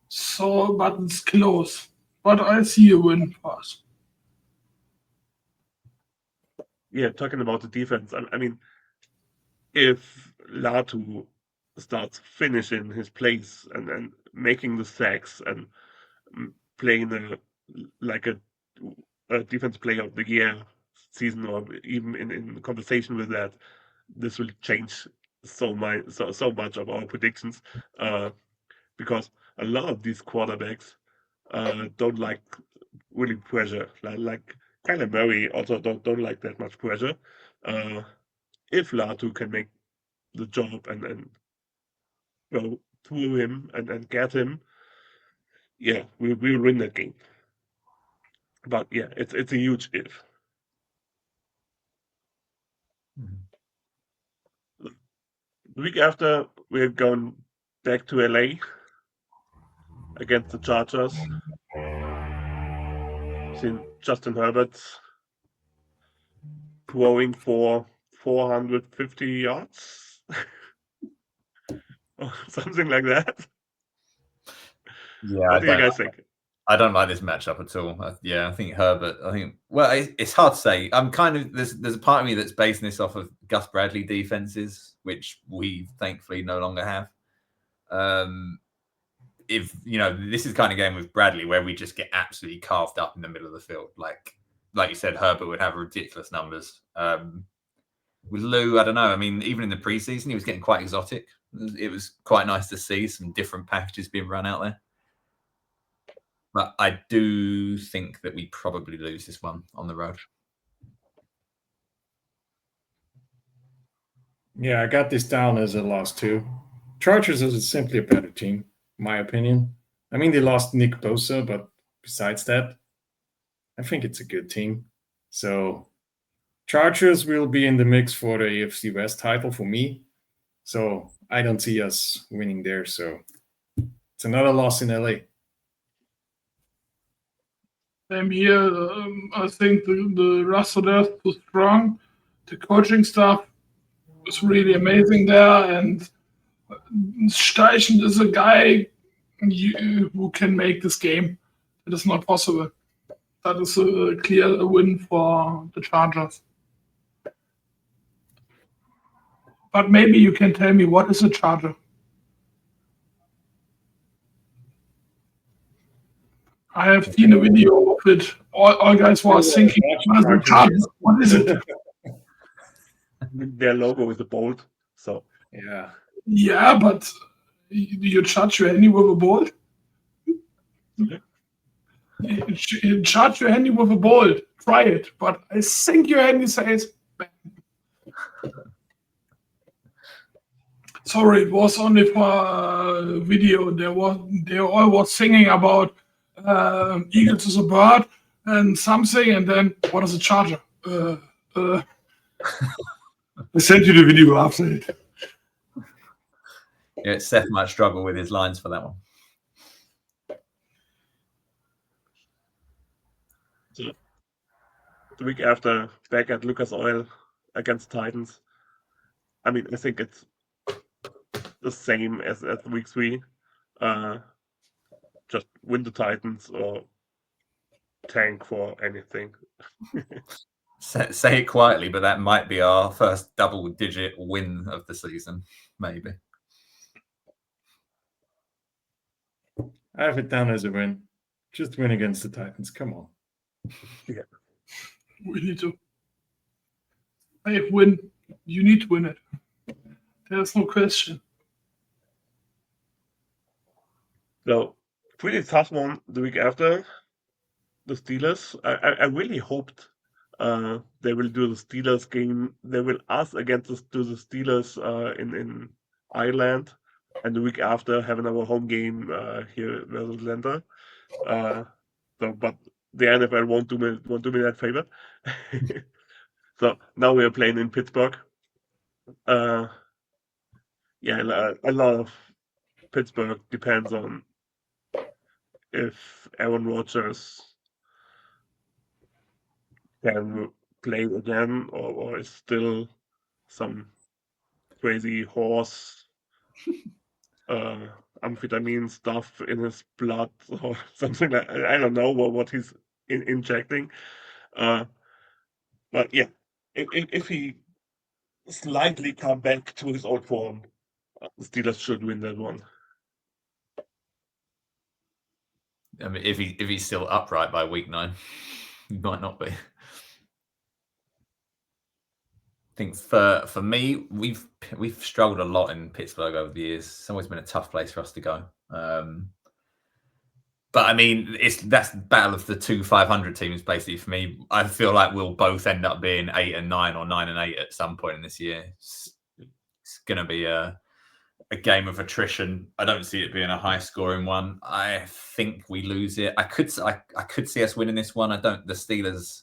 So, but it's close. But I see a win for us. Yeah, talking about the defense, I mean, if Latu starts finishing his plays and making the sacks and playing like a defense player of the year season, or even in conversation with that, this will change so much of our predictions, because a lot of these quarterbacks don't like really pressure. Like Kyler Murray also don't like that much pressure. If Latu can make the job and go through him and get him, yeah, we'll win that game. But yeah, it's a huge if. The week after, we're going back to LA against the Chargers. Seen Justin Herbert throwing for 450 yards, or something like that. Yeah, what do you guys think? I don't like this matchup at all. I think Herbert. Well, it's hard to say. I'm kind of there's a part of me that's basing this off of Gus Bradley defenses, which we thankfully no longer have. If this is the kind of game with Bradley where we just get absolutely carved up in the middle of the field, like you said, Herbert would have ridiculous numbers. With Lou, I don't know. I mean, even in the preseason, he was getting quite exotic. It was quite nice to see some different packages being run out there. But I do think that we probably lose this one on the road. Yeah, I got this down as a loss too. Chargers is simply a better team, in my opinion. I mean, they lost Nick Bosa, but besides that, I think it's a good team. So Chargers will be in the mix for the AFC West title for me. So I don't see us winning there. So it's another loss in LA. Same here. I think the roster there is too strong. The coaching staff is really amazing there, and Steichen is a guy who can make this game. It is not possible. That is a clear win for the Chargers. But maybe you can tell me, what is a Charger? I have seen a video of it. All guys were thinking, what is it? Their logo is a bolt, so yeah. Yeah, but you charge your any with a bolt? You charge your handy with a ball. Try it. But I think your handy says. Sorry, it was only for video. They all was singing about Eagles is a bird and something, and then what is a charger? I sent you the video after it. Yeah, Seth might struggle with his lines for that one. So, the week after, back at Lucas Oil against Titans. I mean, I think it's the same as week 3. Just win the Titans or tank for anything. Say it quietly, but that might be our first double-digit win of the season, maybe. I have it down as a win. Just win against the Titans. Come on. Yeah. We need to. Hey, win. You need to win it. There's no question. So, pretty tough one the week after. The Steelers. I really hoped they will do the Steelers game. They will us against the Steelers in Ireland, and the week after having our home game here versus Atlanta. But the NFL won't do me that favor. So now we are playing in Pittsburgh. Yeah, a lot of Pittsburgh depends on if Aaron Rodgers can play again or is still some crazy horse amphetamine stuff in his blood or something like I don't know what he's injecting. But yeah, if he slightly come back to his old form, the Steelers should win that one. I mean, if he's still upright by week 9, he might not be. I think for me, we've struggled a lot in Pittsburgh over the years. It's always been a tough place for us to go. But I mean, that's the battle of the 2 500 teams basically for me. I feel like we'll both end up being 8-9 or 9-8 at some point in this year. It's going to be a game of attrition. I don't see it being a high scoring one. I think we lose it. I could see us winning this one. The Steelers,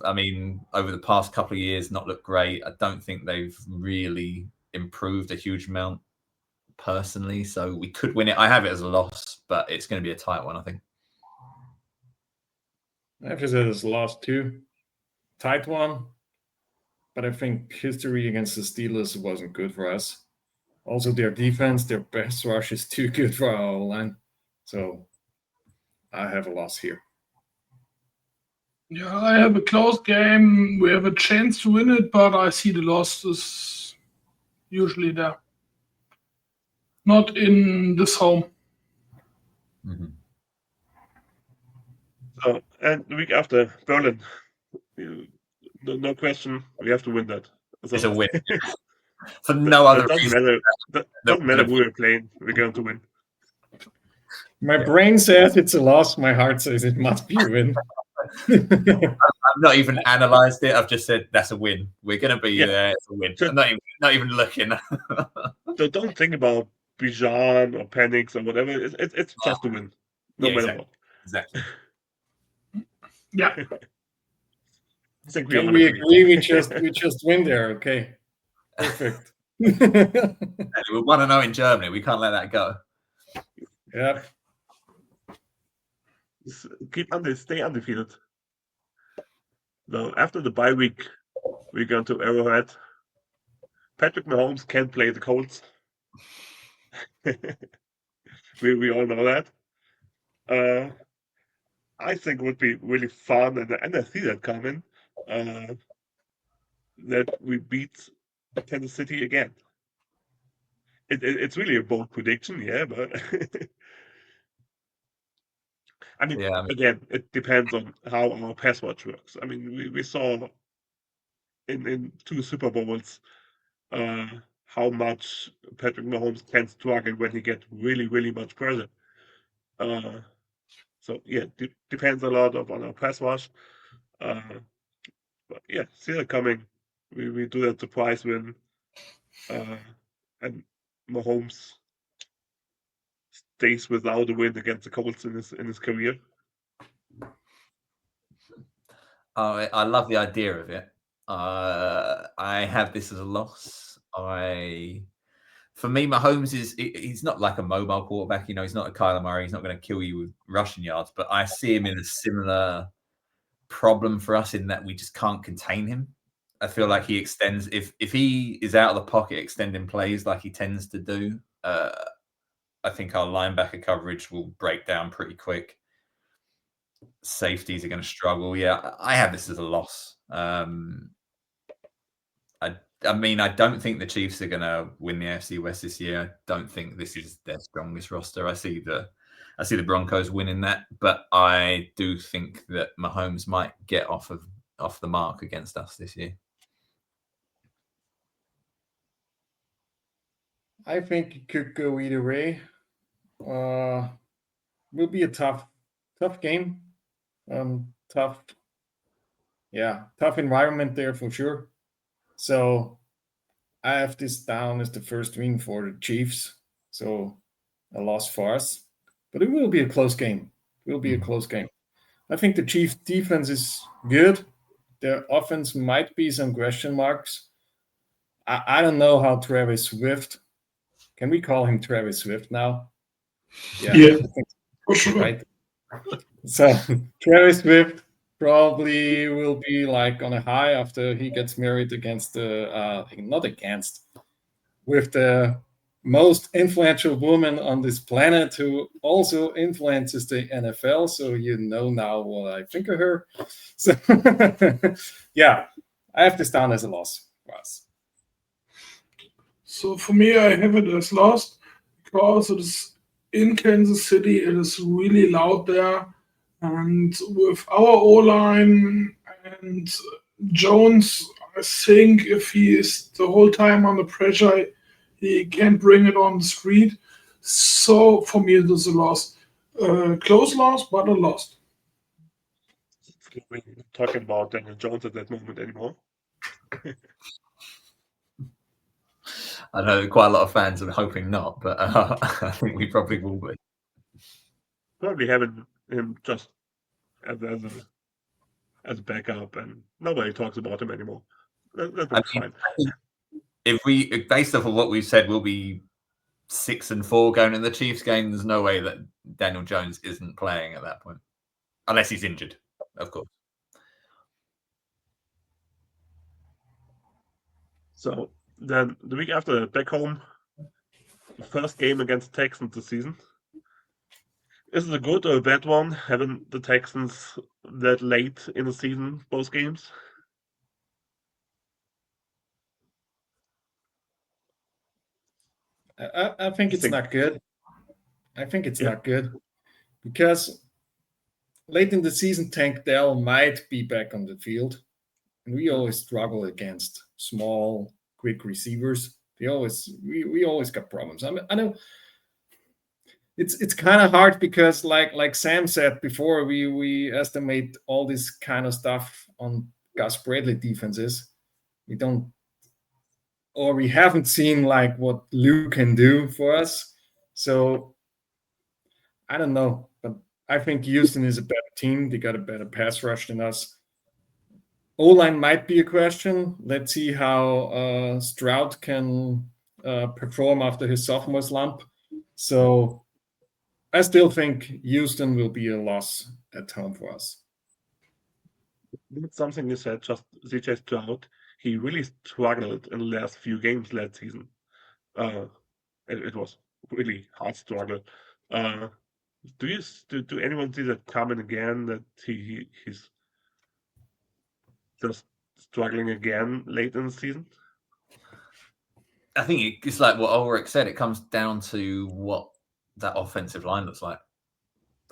I mean, over the past couple of years, not looked great. I don't think they've really improved a huge amount personally. So we could win it. I have it as a loss, but it's going to be a tight one, I think. I have it as a loss too. Tight one. But I think history against the Steelers wasn't good for us. Also, their defense, their pass rush is too good for our line. So I have a loss here. Yeah, I have a close game. We have a chance to win it, but I see the loss is usually there. Not in this home. Mm-hmm. So, and the week after, Berlin. No question. We have to win that. So, It's a win. For no other reason. Doesn't matter who we're playing. We're going to win. My brain says it's a loss. My heart says it must be a win. I've not even analysed it. I've just said that's a win. We're going to be there. It's a win. I'm not even looking. So don't think about Bijan or panics or whatever. It's just a win. No matter what. Exactly. Yeah. I think Can we agree we just win there? Okay. Perfect. We're 1-0 in Germany. We can't let that go. Yeah. Stay undefeated. So after the bye week, we're going to Arrowhead. Patrick Mahomes can't play the Colts. we all know that. I think it would be really fun, and I see that coming, that we beat Kansas City again. It's really a bold prediction, yeah, but I mean, again, it depends on how our pass rush works. I mean, we saw in 2 Super Bowls how much Patrick Mahomes can struggle when he gets really, really much pressure. So yeah, depends a lot on our pass rush. But yeah, see it coming. We do that surprise win, and Mahomes stays without a win against the Colts in his career. I love the idea of it. I have this as a loss. For me, Mahomes he's not like a mobile quarterback. You know, he's not a Kyler Murray. He's not going to kill you with rushing yards. But I see him in a similar problem for us in that we just can't contain him. I feel like he extends if he is out of the pocket extending plays like he tends to do. I think our linebacker coverage will break down pretty quick. Safeties are going to struggle. Yeah, I have this as a loss. I mean, I don't think the Chiefs are going to win the AFC West this year. I don't think this is their strongest roster. I see the Broncos winning that, but I do think that Mahomes might get off the mark against us this year. I think it could go either way. Will be a tough game. Tough environment there for sure. So I have this down as the first win for the Chiefs. So a loss for us, but it will be a close game. I think the Chiefs defense is good. Their offense might be some question marks. I don't know how Travis Swift. Can we call him Travis Swift now? Yeah, for sure. Right. So Travis Swift probably will be like on a high after he gets married with the most influential woman on this planet who also influences the NFL. So you know now what I think of her. So yeah, I have this down as a loss for us. So for me, I have it as lost because it is in Kansas City. It is really loud there. And with our O-line and Jones, I think if he is the whole time under pressure, he can't bring it on the street. So for me, it is a loss. Close loss, but a loss. We're not talking about Daniel Jones at that moment anymore. I know quite a lot of fans are hoping not, but I think we probably will be. Probably having him just as a backup, and nobody talks about him anymore. That's fine. If we, based off of what we've said, we'll be 6-4 going in the Chiefs game. There's no way that Daniel Jones isn't playing at that point, unless he's injured, of course. So then the week after, back home, the first game against Texans this season. Is it a good or a bad one, having the Texans that late in the season, both games? I think it's not good. I think it's not good because late in the season, Tank Dell might be back on the field. And we always struggle against small, quick receivers. We always got problems. I know it's kind of hard because like Sam said before, we estimate all this kind of stuff on Gus Bradley defenses. We haven't seen like what Lou can do for us. So I don't know, but I think Houston is a better team. They got a better pass rush than us. O-line might be a question. Let's see how Stroud can perform after his sophomore slump. So I still think Houston will be a loss at home for us. That's something you said, just CJ Stroud. He really struggled in the last few games last season. It was really hard struggle. Do anyone see that coming again, that he's just struggling again late in the season? I think it's like what Ulrich said. It comes down to what that offensive line looks like.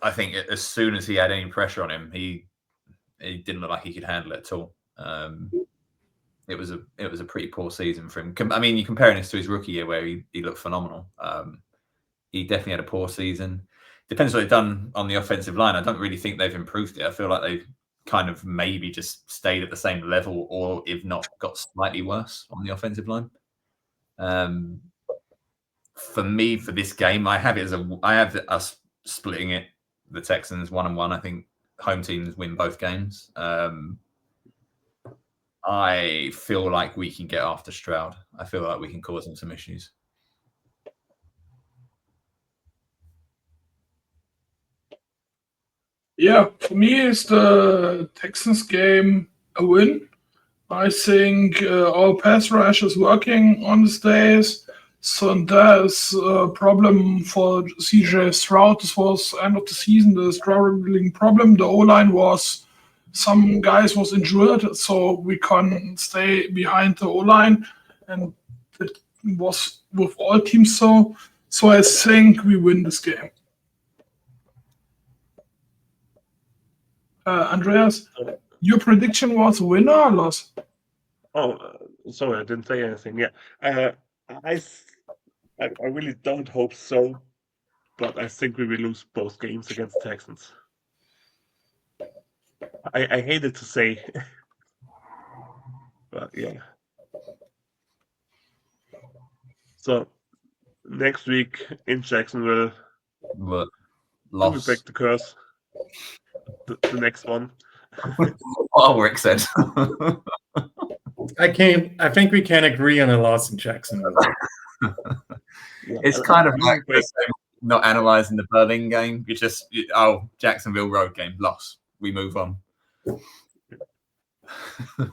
I think as soon as he had any pressure on him, he didn't look like he could handle it at all. It was a pretty poor season for him. I mean, you're comparing this to his rookie year where he looked phenomenal. He definitely had a poor season. depends what they've done on the offensive line. I don't really think they've improved it. I feel like they've kind of maybe just stayed at the same level, or if not, got slightly worse on the offensive line. For me, for this game, I have us splitting it. The Texans 1-1. I think home teams win both games. I feel like we can get after Stroud. I feel like we can cause him some issues. Yeah, for me, is the Texans game a win. I think our pass rush is working on these days. So there's a problem for CJ Stroud. This was end of the season, the struggling problem. The O-line was, some guys was injured, so we can't stay behind the O-line. And it was with all teams so. So I think we win this game. Andreas, your prediction was winner or loss? Oh, sorry, I didn't say anything. Yeah, I really don't hope so, but I think we will lose both games against Texans. I hated to say, but yeah. So next week in Jacksonville, But we loss. break the curse. The next one. What Ulrich said. I think we can agree on a loss in Jacksonville. Yeah, It's kind of like not analysing the Berlin game. You just, Jacksonville road game, loss. We move on.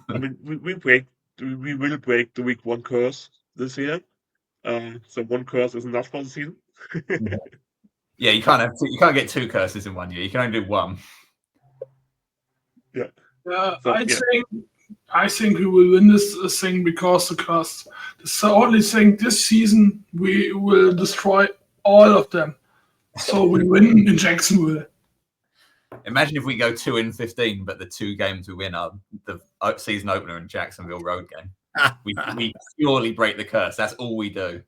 I mean, we will break the week 1 curse this year. So 1 curse is enough for the season. Yeah, you can't get 2 curses in 1 year. You can only do 1. Yeah. So, I think we will win this thing because the curse. It's the only thing this season we will destroy all of them. So we win in Jacksonville. Imagine if we go 2-15, but the 2 games we win are the season opener and Jacksonville road game. We purely break the curse. That's all we do.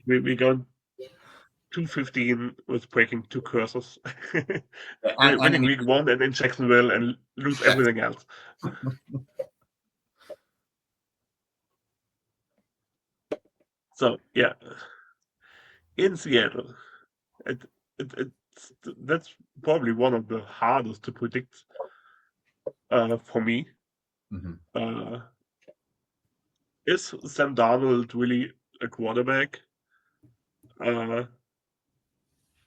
We go 2-15 with breaking 2 curses. Winning week 1 and in Jacksonville and lose everything else. So yeah, in Seattle, that's probably one of the hardest to predict for me. Mm-hmm. Is Sam Darnold really a quarterback? I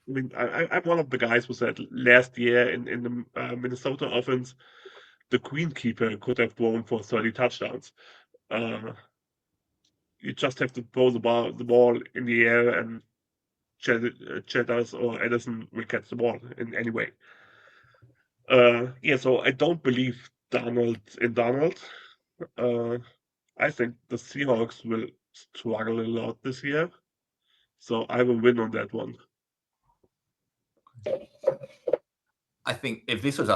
mean, I'm one of the guys who said last year in the Minnesota offense, the Greenkeeper could have thrown for 30 touchdowns. You just have to throw the ball in the air, and Cheddars or Edison will catch the ball in any way. So I don't believe Darnold. I think the Seahawks will struggle a lot this year. So I will win on that one. I think if this was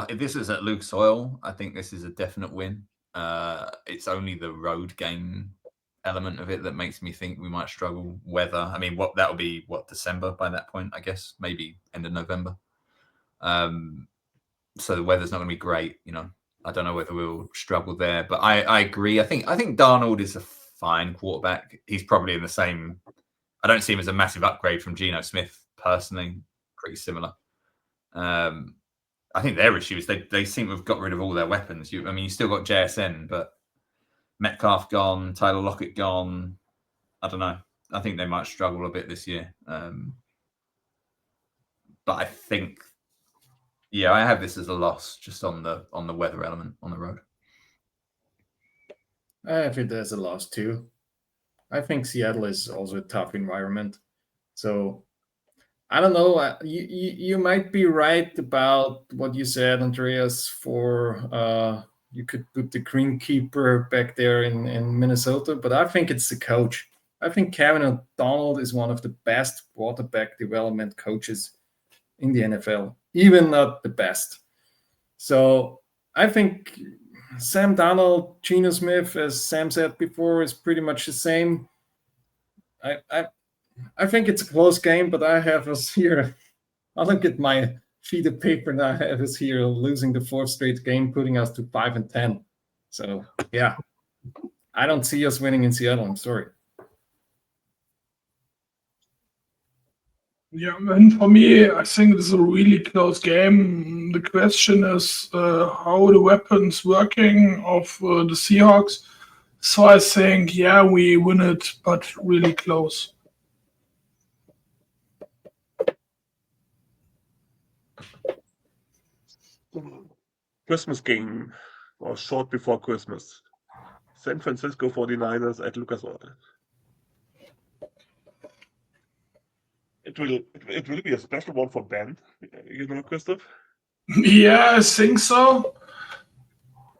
at Luke Soil, I think this is a definite win. It's only the road game element of it that makes me think we might struggle. Weather, I mean, that'll be December by that point, I guess, maybe end of November. So the weather's not going to be great, I don't know whether we'll struggle there, but I agree. I think Darnold is a fine quarterback. He's probably in the same. I don't see him as a massive upgrade from Geno Smith personally. Pretty similar. I think their issue is they seem to have got rid of all their weapons. You still got JSN, but Metcalf gone, Tyler Lockett gone. I don't know. I think they might struggle a bit this year. But I think, I have this as a loss just on the weather element on the road. I think there's a loss too. I think Seattle is also a tough environment. So I don't know. You might be right about what you said, Andreas, for you could put the Greenkeeper back there in Minnesota, but I think it's the coach. I think Kevin O'Donnell is one of the best quarterback development coaches in the NFL, even not the best. So I think Sam Darnold, Geno Smith, as Sam said before, is pretty much the same. I think it's a close game, but I have us here. I look at my sheet of paper and I have us here losing the 4th straight game, putting us to 5-10. So yeah, I don't see us winning in Seattle. I'm sorry. Yeah, and for me, I think it's a really close game. The question is how the weapons working of the Seahawks. So I think, yeah, we win it, but really close. Christmas game, or short before Christmas. San Francisco 49ers at Lucas Oil. It will be a special one for Ben, you know, Christoph? Yeah, I think so.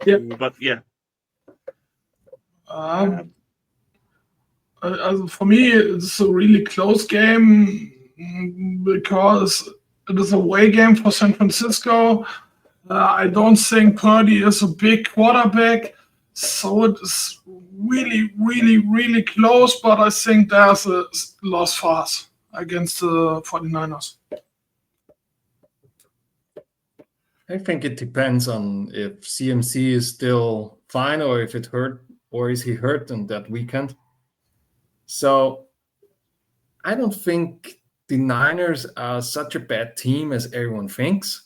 Yeah. But yeah. For me, it's a really close game because it is a away game for San Francisco. I don't think Purdy is a big quarterback, so it is really, really, really close, but I think there's a loss for us against the 49ers. I think it depends on if CMC is still fine or if it hurt, or is he hurt on that weekend. So I don't think the Niners are such a bad team as everyone thinks.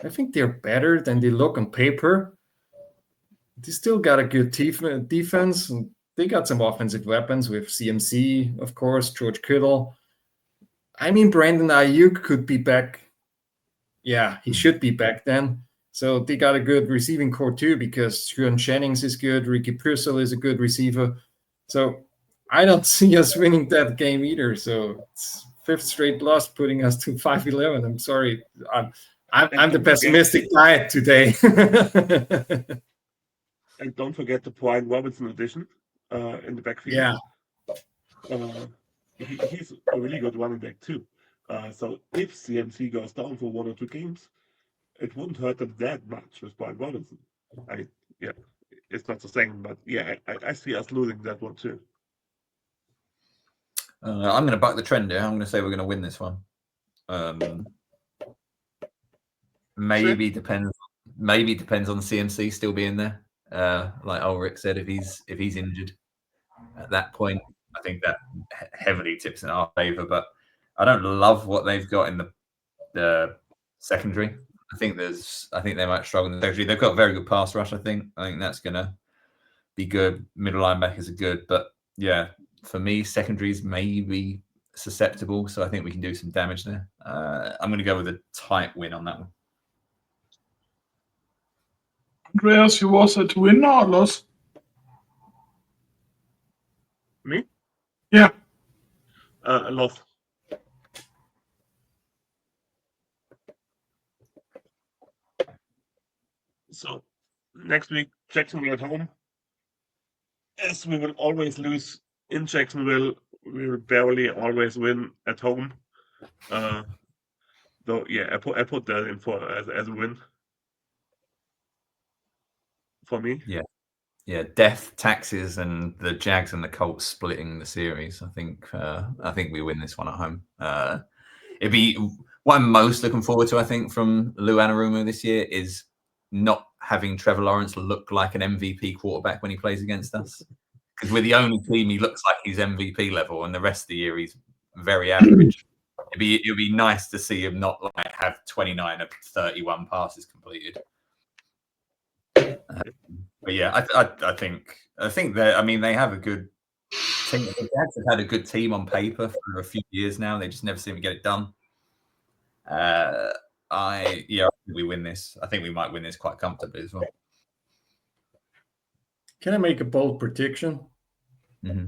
I think they're better than they look on paper. They still got a good defense. And they got some offensive weapons with CMC, of course, George Kittle. I mean, Brandon Ayuk could be back. Yeah, he should be back then. So they got a good receiving core too, because Juan Jennings is good. Ricky Pearsall is a good receiver. So I don't see us winning that game either. So it's 5th straight loss, putting us to 5-11. I'm sorry. I'm the pessimistic guy today. And don't forget the Brian Robinson edition in the backfield. Yeah. He's a really good running back too. So if CMC goes down for 1 or 2 games, it wouldn't hurt them that much with Brian Robinson. It's not the same, but yeah, I see us losing that one too. I'm going to buck the trend here. I'm going to say we're going to win this one. Maybe depends on CMC still being there. Like Ulrich said, if he's injured at that point, I think that heavily tips in our favor. But I don't love what they've got in the secondary. I think they might struggle in the secondary. They've got a very good pass rush. I think that's going to be good. Middle linebackers are good, but yeah, for me, secondaries may be susceptible. So I think we can do some damage there. I'm going to go with a tight win on that one. Andreas, you was it win or loss? Me? Yeah. A loss. So next week, Jacksonville at home. As we will always lose in Jacksonville, we will barely always win at home. So yeah, I put that in as a win for me. Yeah, death, taxes, and the Jags and the Colts splitting the series. I think we win this one at home. It'd be what I'm most looking forward to. I think from Lou Anarumo this year is not having Trevor Lawrence look like an MVP quarterback when he plays against us, because we're the only team he looks like he's MVP level, and the rest of the year he's very average. It'd be nice to see him not like have 29 of 31 passes completed. But yeah, I think that, I mean, they have a good team. The Jags have had a good team on paper for a few years now. They just never seem to get it done. I think we win this. I think we might win this quite comfortably as well. Can I make a bold prediction? Mm-hmm.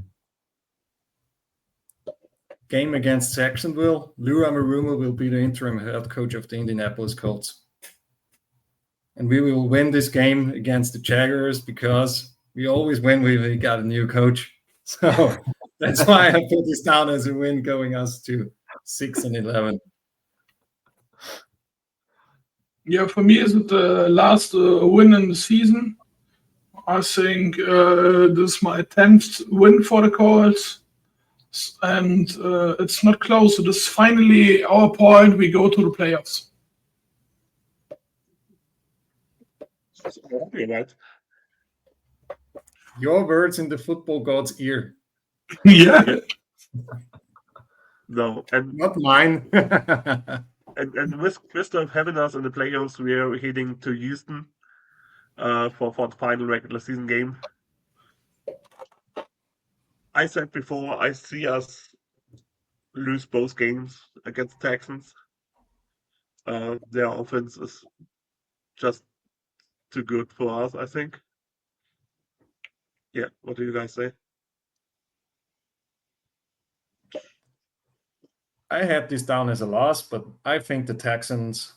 Game against Jacksonville, Lou Anarumo will be the interim head coach of the Indianapolis Colts. And we will win this game against the Jaguars because we always win when we got a new coach. So that's why I put this down as a win, going us to 6-11. Yeah, for me, is it the last win in the season? I think this is my 10th win for the Colts. and it's not close. It is finally our point. We go to the playoffs. You're right. Your words in the football god's ear, Yeah. No, and not mine. and with Christoph having us in the playoffs, we are heading to Houston for the final regular season game. I said before, I see us lose both games against the Texans. Their offense is just too good for us, I think. Yeah, what do you guys say? I had this down as a loss, but I think the Texans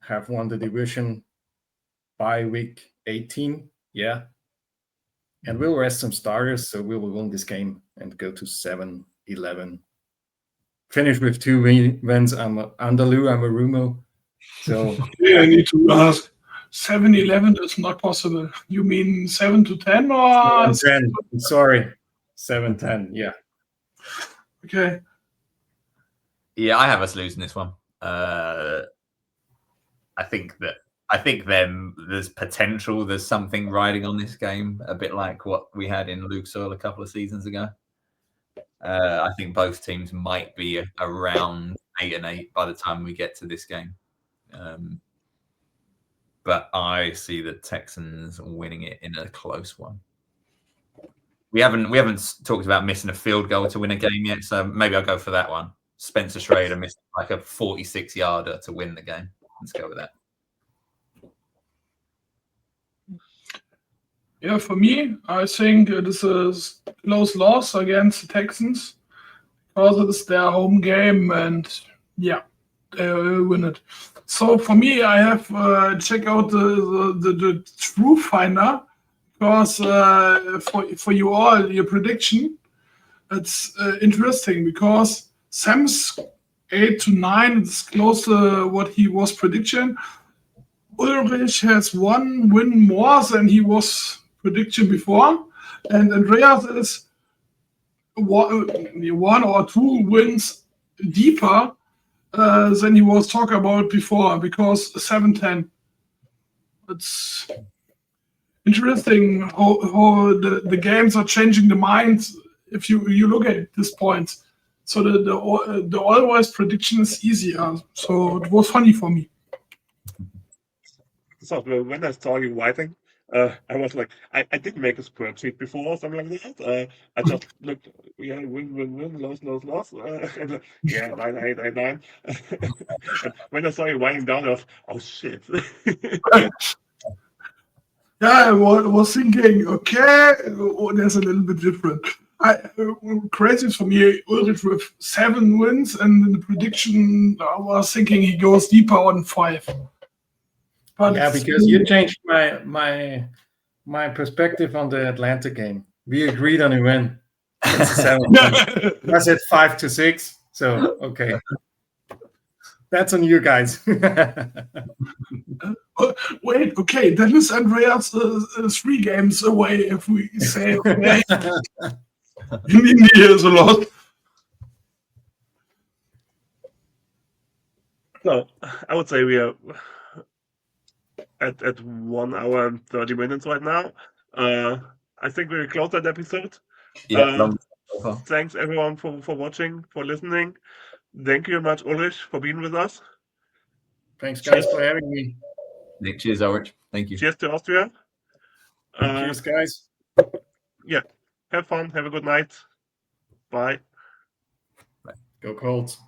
have won the division by week 18. Yeah. And we'll rest some starters, so we will win this game and go to 7-11. Finish with 2 wins. I'm Andalou, I'm a Rumo. So Yeah, I need to ask. 7-11 is not possible. You mean 7-10 or 7-10. Sorry. 7-10. Yeah. Okay. Yeah, I have us losing this one. I think there's potential. There's something riding on this game, a bit like what we had in Luke's Oil a couple of seasons ago. I think both teams might be around 8-8 by the time we get to this game. But I see the Texans winning it in a close one. We haven't talked about missing a field goal to win a game yet, so maybe I'll go for that one. Spencer Schrader missed like a 46-yarder to win the game. Let's go with that. Yeah, for me, I think it is a close loss against the Texans because it is their home game, and yeah, they will win it. So for me, I have check out the True Finder because for you all, your prediction, it's interesting because Sam's 8-9 is close to what he was predicting. Ulrich has 1 win more than he was prediction before, and Andreas is 1 or 2 wins deeper than he was talking about before because 7-10. It's interesting how the games are changing the minds if you look at this point. So the always prediction is easier. So it was funny for me. So when I saw you writing, I was like, I didn't make a spreadsheet before or something like that. I just looked, yeah, win, loss. And, yeah, 9. And when I saw you writing down, I was, oh shit. Yeah, I was thinking, okay, there's a little bit different. Crazy for me, Ulrich with 7 wins, and in the prediction, I was thinking he goes deeper on 5. But yeah, because you changed my perspective on the Atlanta game. We agreed on a win. It's a 7. I said 5-6. So okay, that's on you guys. Wait, okay, then is Andreas 3 games away if we say okay. In India is a lot. So I would say we are at 1 hour and 30 minutes right now. I think we'll close that episode. Yeah, Thanks everyone for watching, for listening. Thank you very much, Ulrich, for being with us. Thanks, guys, for having me. Cheers, Ulrich. Thank you. Cheers to Austria. Cheers, guys. Yeah, have fun. Have a good night. Bye. Go Colts.